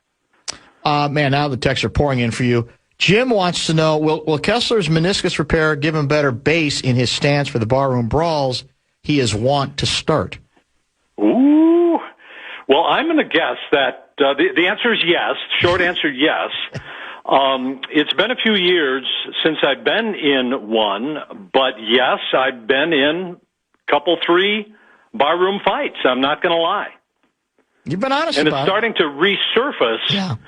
B: Man, now the texts are pouring in for you. Jim wants to know, will Kessler's meniscus repair give him better base in his stance for the barroom brawls he is wont to start?
N: Ooh. Well, I'm going to guess that the answer is yes. Short answer, yes. It's been a few years since I've been in one, but yes, I've been in a couple, 3 barroom fights. I'm not going to lie.
B: You've been honest
N: and
B: about it.
N: And it's starting to resurface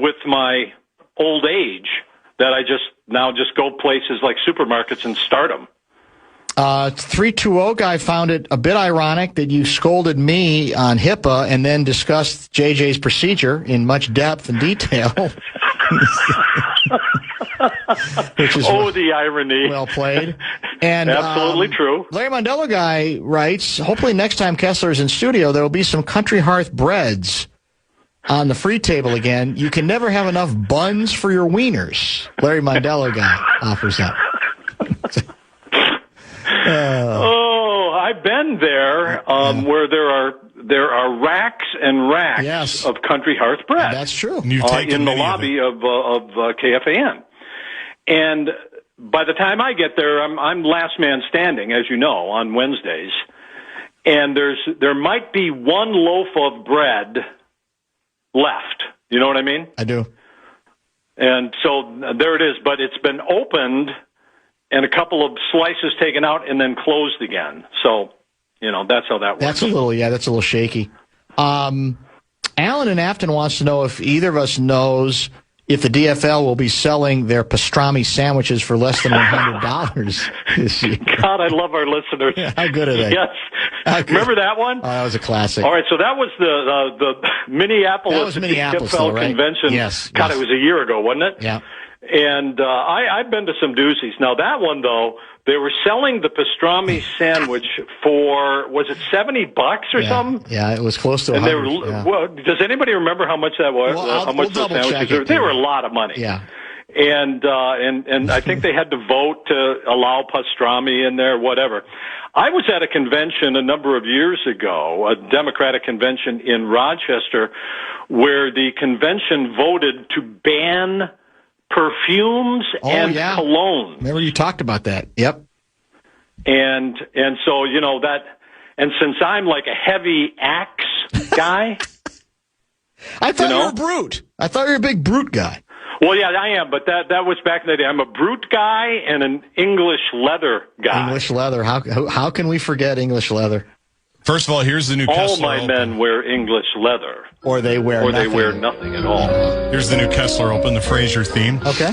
N: with my old age that I just go places like supermarkets and start them.
B: 320 Guy found it a bit ironic that you scolded me on HIPAA and then discussed JJ's procedure in much depth and detail. Which is
N: the irony.
B: Well played. And
N: absolutely true.
B: Larry Mondello Guy writes, hopefully next time Kessler is in studio, there will be some Country Hearth breads on the free table again. You can never have enough buns for your wieners. Larry Mondello Guy offers that.
N: I've been there where there are racks and racks of Country Hearth bread.
B: That's true.
N: In the lobby of KFAN. And by the time I get there, I'm last man standing, as you know, on Wednesdays. And there might be one loaf of bread left. You know what I mean?
B: I do.
N: And so there it is. But it's been opened and a couple of slices taken out and then closed again. So That's how that works.
B: That's a little shaky. Alan in Afton wants to know if either of us knows if the DFL will be selling their pastrami sandwiches for less than $100 this year.
N: God, I love our listeners.
B: How good are they?
N: Yes. Remember that one?
B: Oh, that was a classic.
N: All right, so that was the Minneapolis DFL
B: right?
N: convention.
B: Yes.
N: God, it was a year ago, wasn't it?
B: Yeah.
N: And I've been to some doozies. Now, that one, though, they were selling the pastrami sandwich for, was it $70 or something?
B: Yeah, it was close to $100.
N: Well, does anybody remember how much that was?
B: Well,
N: how much those sandwiches were? They were a lot of money.
B: Yeah.
N: And I think they had to vote to allow pastrami in there, whatever. I was at a convention a number of years ago, a Democratic convention in Rochester, where the convention voted to ban perfumes and cologne.
B: Remember you talked about that. Yep.
N: And so, that, and since I'm like a heavy Axe guy.
B: I thought you were a brute. I thought you were a big brute guy.
N: Well, yeah, I am, but that was back in the day. I'm a brute guy and an English leather guy.
B: English leather. How can we forget English leather?
C: First of all, here's the new Kessler.
N: All my men wear English leather.
B: Or they wear nothing.
N: They wear nothing at all.
C: Here's the new Kessler Open, the Fraser theme.
B: Okay.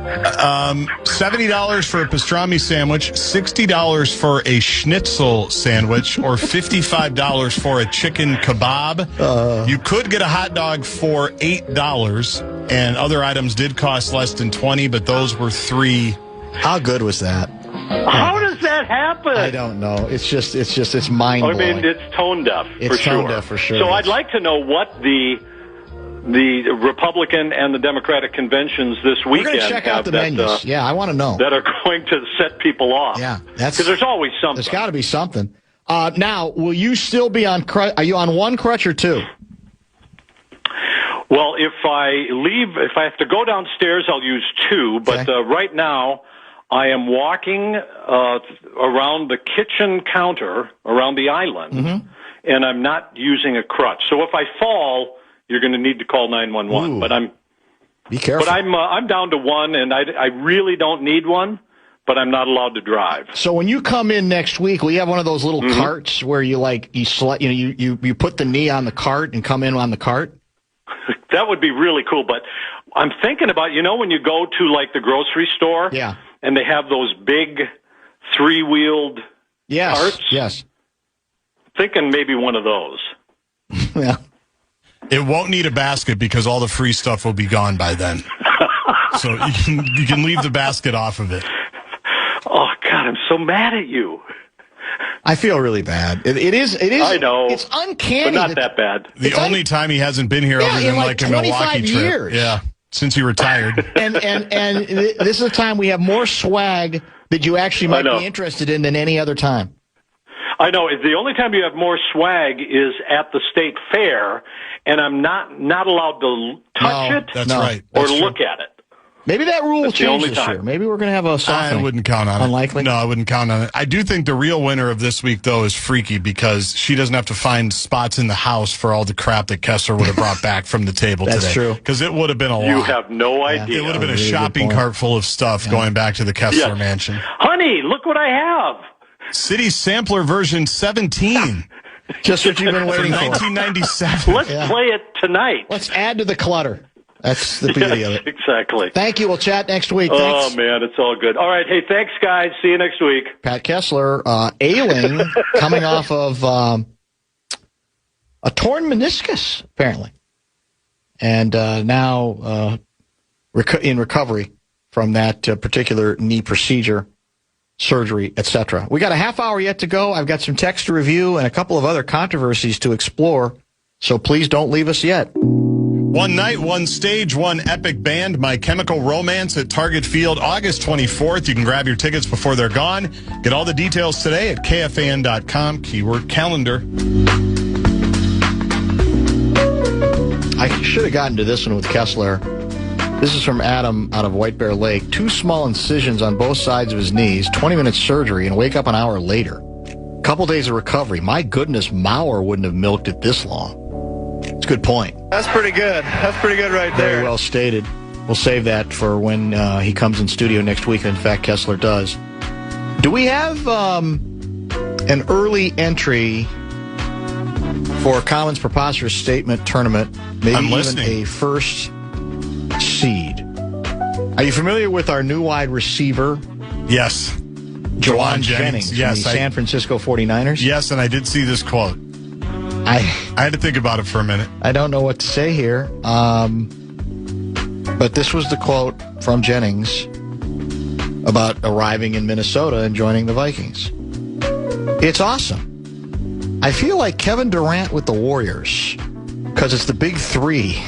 C: $70 for a pastrami sandwich, $60 for a schnitzel sandwich, or $55 for a chicken kebab. You could get a hot dog for $8, and other items did cost less than $20, but those were $3.
B: How good was that?
N: How does that happen?
B: I don't know. It's mind-blowing.
N: I mean, it's tone deaf,
B: for sure. Tone deaf for sure.
N: So I'd like to know what the Republican and the Democratic conventions this weekend
B: We're going to check out the menus. I want to know.
N: That are going to set people off.
B: Yeah.
N: Because there's always something.
B: There's got to be something. Now, will you still be on crutch? Are you on one crutch or two?
N: Well, if I have to go downstairs, I'll use two. But right now, I am walking around the kitchen counter, around the island, and I'm not using a crutch. So if I fall, you're going to need to call 911. But
B: be careful.
N: But I'm down to one, and I really don't need one, but I'm not allowed to drive.
B: So when you come in next week, will you have one of those little carts where you put the knee on the cart and come in on the cart?
N: That would be really cool. But I'm thinking about, when you go to like the grocery store, and they have those big 3-wheeled carts.
B: Yes.
N: Thinking maybe one of those.
B: Yeah.
C: It won't need a basket because all the free stuff will be gone by then. So you can leave the basket off of it.
N: Oh God, I'm so mad at you.
B: I feel really bad. It is.
N: I know.
B: It's uncanny.
N: But not that bad.
C: The only time he hasn't been here other than like a Milwaukee trip.
B: Years.
C: Yeah. Since he retired.
B: and this is a time we have more swag that you actually might be interested in than any other time.
N: I know. The only time you have more swag is at the state fair, and I'm not allowed to touch it or look at it.
B: Maybe that rule will change this year. Maybe we're going to have a softening.
C: I wouldn't count on it.
B: Unlikely?
C: No, I wouldn't count on it. I do think the real winner of this week, though, is Freaky because she doesn't have to find spots in the house for all the crap that Kessler would have brought back from the table today.
B: That's true.
C: Because it would have been a lot.
N: You have no idea.
C: It would have been a shopping cart full of stuff going back to the Kessler mansion.
N: Honey, look what I have.
C: City Sampler version 17.
B: Just what you've been waiting for.
C: 1997.
N: Let's play it tonight.
B: Let's add to the clutter. That's the beauty of it.
N: Exactly.
B: Thank you. We'll chat next week.
N: Oh, man, it's all good. All right. Hey, thanks, guys. See you next week.
B: Pat Kessler, ailing, coming off of a torn meniscus, apparently. And now in recovery from that particular knee procedure, surgery, etc. We got a half hour yet to go. I've got some text to review and a couple of other controversies to explore, so please don't leave us yet.
C: One night, one stage, one epic band, My Chemical Romance at Target Field, August 24th. You can grab your tickets before they're gone. Get all the details today at KFAN.com, keyword calendar.
B: I should have gotten to this one with Kessler. This is from Adam out of White Bear Lake. 2 small incisions on both sides of his knees, 20-minute surgery, and wake up an hour later. Couple days of recovery. My goodness, Maurer wouldn't have milked it this long. It's a good point.
O: That's pretty good. That's pretty good right there.
B: Very well stated. We'll save that for when he comes in studio next week. In fact, Kessler does. Do we have an early entry for Commons Preposterous Statement Tournament, maybe even a first seed. Are you familiar with our new wide receiver?
C: Yes.
B: Jawan Jennings,
C: yes,
B: from the San Francisco 49ers?
C: Yes, and I did see this quote. I had to think about it for a minute.
B: I don't know what to say here, but this was the quote from Jennings about arriving in Minnesota and joining the Vikings. It's awesome. I feel like Kevin Durant with the Warriors because it's the big three.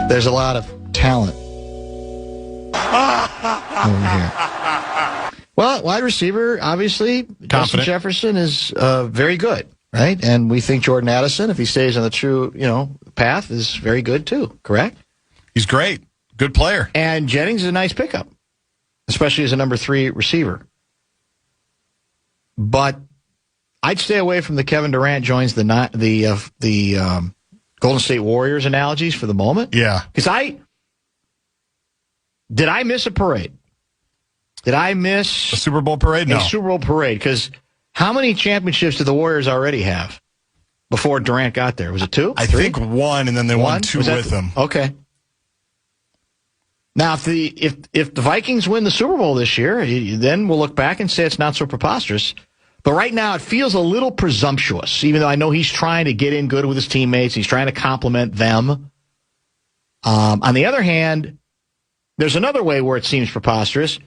B: There's a lot of talent over here. Well, wide receiver, obviously, Justin Jefferson is very good, right? And we think Jordan Addison, if he stays on the true, path, is very good too, correct?
C: He's great. Good player.
B: And Jennings is a nice pickup, especially as a number 3 receiver. But I'd stay away from the Kevin Durant joins the Golden State Warriors analogies for the moment.
C: Yeah.
B: Because did I miss a parade? Did I miss
C: a Super Bowl parade? No.
B: A Super Bowl parade. Because how many championships did the Warriors already have before Durant got there? Was it 2?
C: I think 1, and then they won 2 with him.
B: Okay. Now, if the Vikings win the Super Bowl this year, then we'll look back and say it's not so preposterous. But right now, it feels a little presumptuous, even though I know he's trying to get in good with his teammates. He's trying to compliment them. On the other hand, there's another way where it seems preposterous.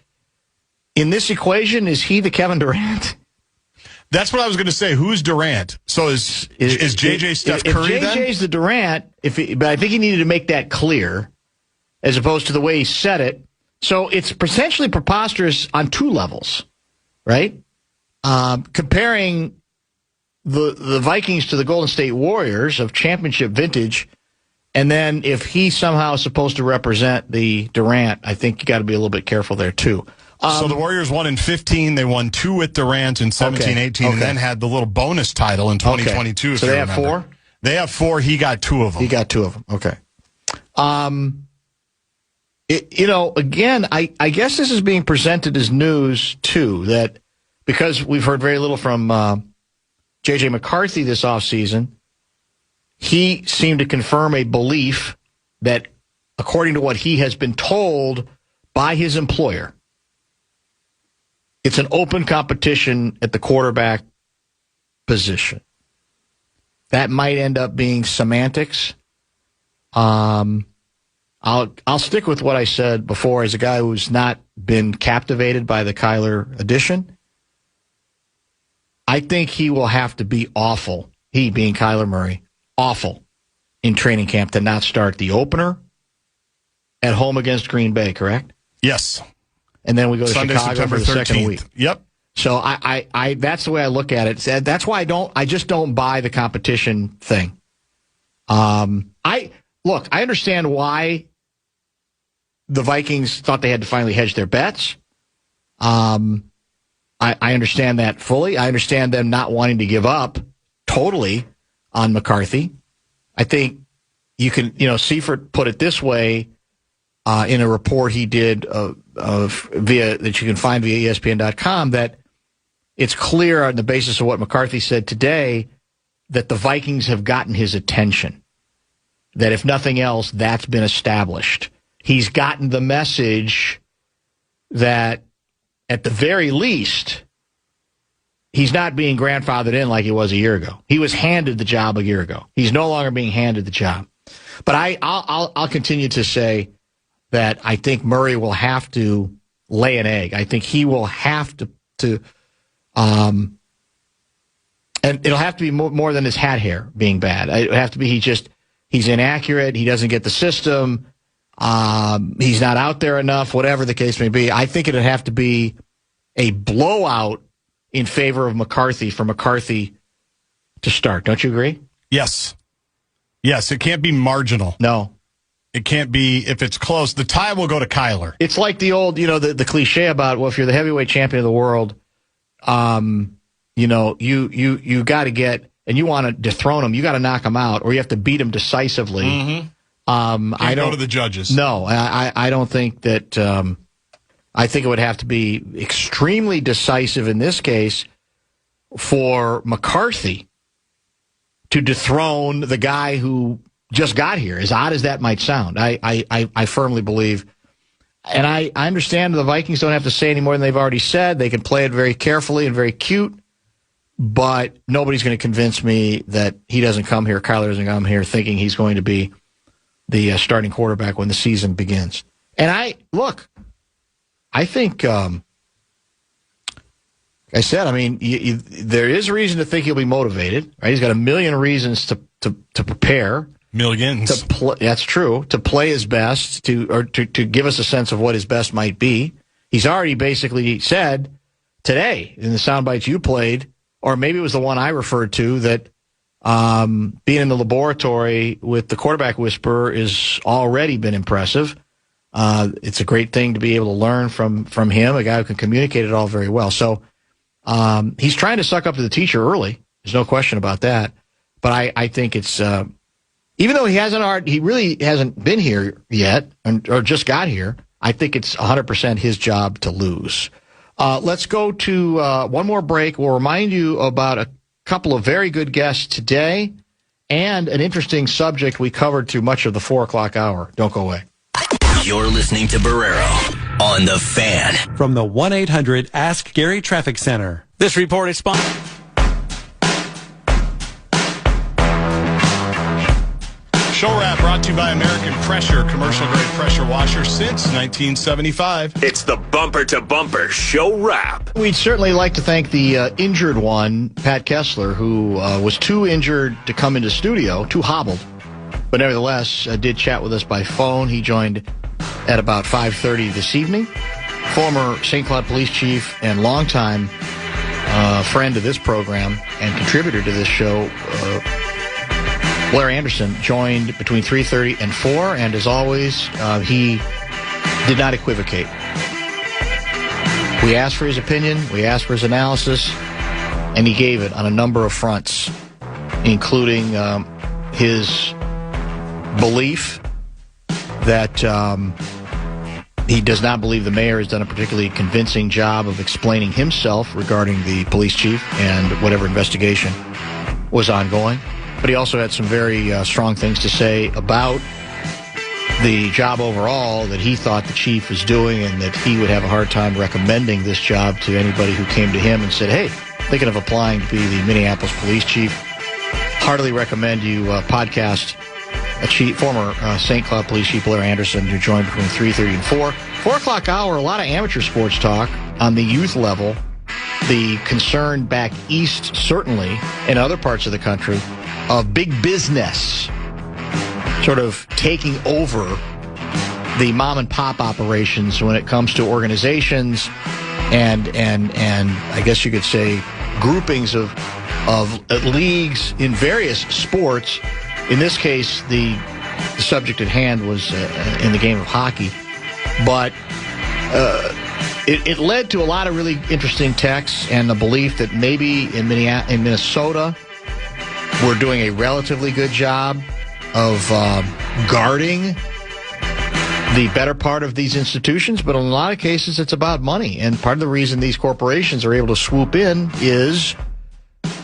B: In this equation, is he the Kevin Durant?
C: That's what I was going to say. Who's Durant? So is JJ Steph Curry then?
B: If JJ's the Durant, but I think he needed to make that clear, as opposed to the way he said it. So it's potentially preposterous on 2 levels, right? Comparing the Vikings to the Golden State Warriors of championship vintage, and then if he's somehow supposed to represent the Durant, I think you got to be a little bit careful there too.
C: So the Warriors won in 15. They won 2 with Durant in 17-18, and then had the little bonus title in 2022.
B: Okay. So they have 4?
C: They have 4. He got 2 of them.
B: He got 2 of them. Okay. Again, I guess this is being presented as news, too, that because we've heard very little from J.J. McCarthy this offseason, he seemed to confirm a belief that, according to what he has been told by his employer, it's an open competition at the quarterback position. That might end up being semantics. I'll stick with what I said before as a guy who's not been captivated by the Kyler addition. I think he will have to be awful, he being Kyler Murray, awful in training camp to not start the opener at home against Green Bay, correct?
C: Yes.
B: And then we go to
C: Sunday,
B: Chicago
C: September
B: for the
C: 13th.
B: second week.
C: Yep.
B: So I that's the way I look at it. That's why I just don't buy the competition thing. I understand why the Vikings thought they had to finally hedge their bets. I understand that fully. I understand them not wanting to give up totally on McCarthy. I think you can, Seifert put it this way in a report he did that you can find via ESPN.com, that it's clear on the basis of what McCarthy said today that the Vikings have gotten his attention. That if nothing else, that's been established. He's gotten the message that at the very least, he's not being grandfathered in like he was a year ago. He was handed the job a year ago. He's no longer being handed the job. But I'll continue to say that I think Murray will have to lay an egg. I think he will have to and it'll have to be more than his hat hair being bad. It'll have to be he's inaccurate. He doesn't get the system. He's not out there enough, whatever the case may be. I think it'd have to be a blowout in favor of McCarthy for McCarthy to start. Don't you agree?
C: Yes. Yes, it can't be marginal.
B: No.
C: It can't be, if it's close, the tie will go to Kyler.
B: It's like the old, the cliche about, well, if you're the heavyweight champion of the world, you got to get, and you want to dethrone him, you got to knock him out, or you have to beat him decisively.
C: Mm-hmm. I don't go to the judges.
B: No, I don't think that. I think it would have to be extremely decisive in this case, for McCarthy to dethrone the guy who just got here, as odd as that might sound. I firmly believe, and I understand the Vikings don't have to say any more than they've already said. They can play it very carefully and very cute, but nobody's going to convince me that he doesn't come here, Kyler doesn't come here thinking he's going to be the starting quarterback when the season begins. And I think, I said, I mean, there is a reason to think he'll be motivated, right? He's got a million reasons to prepare.
C: Millions.
B: That's true. To play his best, to give us a sense of what his best might be. He's already basically said today in the sound bites you played, or maybe it was the one I referred to, that being in the laboratory with the quarterback whisperer has already been impressive. It's a great thing to be able to learn from him, a guy who can communicate it all very well. So he's trying to suck up to the teacher early. There's no question about that. But I think it's even though he really hasn't been here yet or just got here, I think it's 100% his job to lose. Let's go to one more break. We'll remind you about a couple of very good guests today and an interesting subject we covered through much of the 4 o'clock hour. Don't go away.
A: You're listening to Barrero on The Fan.
P: From the 1-800-ASK-GARY Traffic Center. This report is sponsored.
C: Show Wrap brought to you by American Pressure, commercial-grade pressure washer since 1975.
Q: It's the bumper-to-bumper Show Wrap.
B: We'd certainly like to thank the injured one, Pat Kessler, who was too injured to come into studio, too hobbled, but nevertheless did chat with us by phone. He joined at about 5:30 this evening. Former St. Cloud Police Chief and longtime friend of this program and contributor to this show, Blair Anderson, joined between 3:30 and 4, and as always, he did not equivocate. We asked for his opinion, we asked for his analysis, and he gave it on a number of fronts, including his belief that he does not believe the mayor has done a particularly convincing job of explaining himself regarding the police chief and whatever investigation was ongoing. But he also had some very strong things to say about the job overall that he thought the chief was doing, and that he would have a hard time recommending this job to anybody who came to him and said, hey, thinking of applying to be the Minneapolis police chief. Heartily recommend you podcast former St. Cloud Police Chief Blair Anderson, who joined between 3:30 and 4. 4 o'clock hour, a lot of amateur sports talk on the youth level. The concern back east, certainly, in other parts of the country, of big business sort of taking over the mom and pop operations when it comes to organizations and I guess you could say groupings of leagues in various sports. In this case, the subject at hand was in the game of hockey, but it led to a lot of really interesting texts and the belief that maybe in Minnesota we're doing a relatively good job of guarding the better part of these institutions, but in a lot of cases it's about money. And part of the reason these corporations are able to swoop in is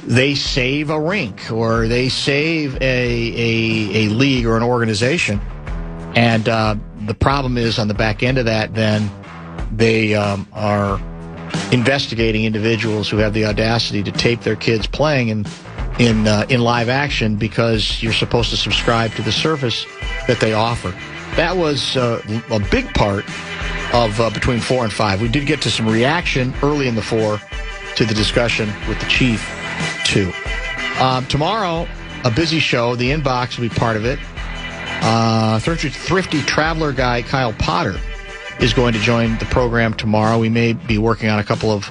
B: they save a rink or they save a league or an organization. And the problem is on the back end of that, then they are investigating individuals who have the audacity to tape their kids playing in live action because you're supposed to subscribe to the service that they offer. That was a big part of between 4 and 5. We did get to some reaction early in the 4 to the discussion with the chief, too. Tomorrow, a busy show. The inbox will be part of it. Thrifty traveler guy Kyle Potter is going to join the program tomorrow. We may be working on a couple of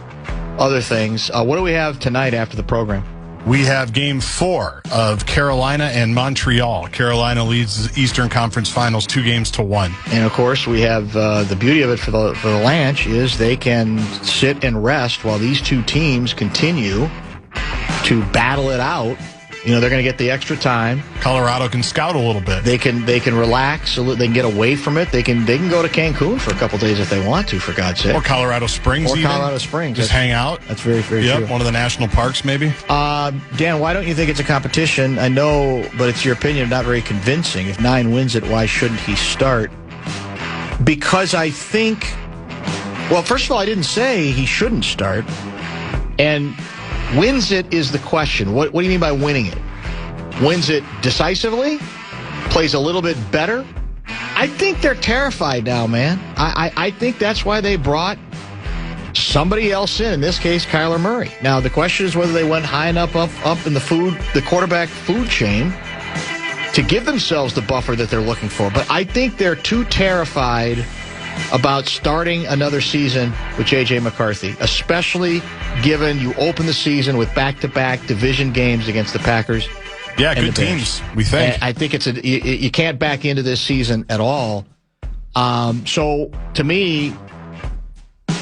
B: other things. What do we have tonight after the program?
C: We have Game 4 of Carolina and Montreal. Carolina leads the Eastern Conference Finals 2-1.
B: And, of course, we have the beauty of it for the Lanch is they can sit and rest while these two teams continue to battle it out They're going to get the extra time.
C: Colorado can scout a little bit.
B: They can relax. They can get away from it. They can go to Cancun for a couple days if they want to, for God's sake.
C: Or Colorado Springs. Just hang out.
B: That's very, very true.
C: One of the national parks, maybe.
B: Dan, why don't you think it's a competition? I know, but it's your opinion, not very convincing. If 9 wins it, why shouldn't he start? Because I think, well, first of all, I didn't say he shouldn't start. And wins it is the question. What do you mean by winning it? Wins it decisively? Plays a little bit better? I think they're terrified now, man. I think that's why they brought somebody else in this case, Kyler Murray. Now, the question is whether they went high enough up in the quarterback food chain to give themselves the buffer that they're looking for. But I think they're too terrified about starting another season with J.J. McCarthy, especially given you open the season with back-to-back division games against the Packers.
C: Yeah, good teams, we think.
B: And I think you can't back into this season at all. So, to me,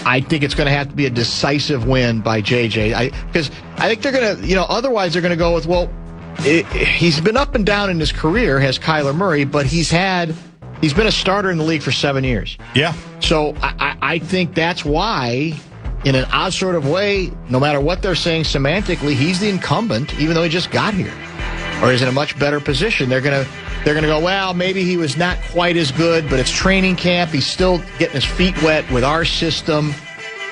B: I think it's going to have to be a decisive win by J.J. Because I think they're going to, otherwise they're going to go with, well, he's been up and down in his career, has Kyler Murray, but he's been a starter in the league for 7 years.
C: Yeah.
B: So I think that's why, in an odd sort of way, no matter what they're saying semantically, he's the incumbent, even though he just got here. Or is in a much better position. They're gonna go, well, maybe he was not quite as good, but it's training camp. He's still getting his feet wet with our system.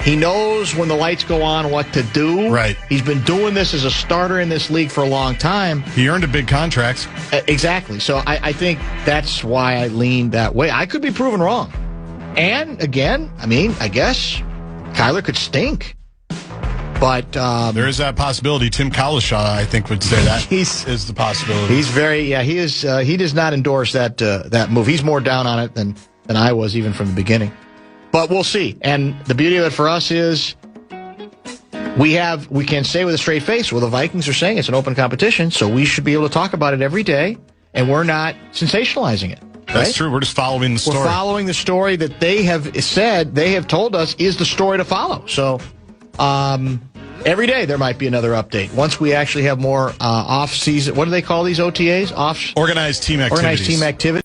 B: He knows when the lights go on what to do.
C: Right.
B: He's been doing this as a starter in this league for a long time.
C: He earned a big contract.
B: Exactly. So I think that's why I lean that way. I could be proven wrong. And, again, I guess Kyler could stink. But
C: there is that possibility. Tim Kalishaw, I think, would say that is the possibility.
B: He's he is. He does not endorse that move. He's more down on it than I was even from the beginning. But we'll see. And the beauty of it for us is we can say with a straight face, well, the Vikings are saying it's an open competition, so we should be able to talk about it every day, and we're not sensationalizing it. Right?
C: That's true. We're just following the story.
B: We're following the story that they have told us is the story to follow. So every day there might be another update. Once we actually have more off-season, what do they call these OTAs?
C: Organized team activities.
B: Organized team activities.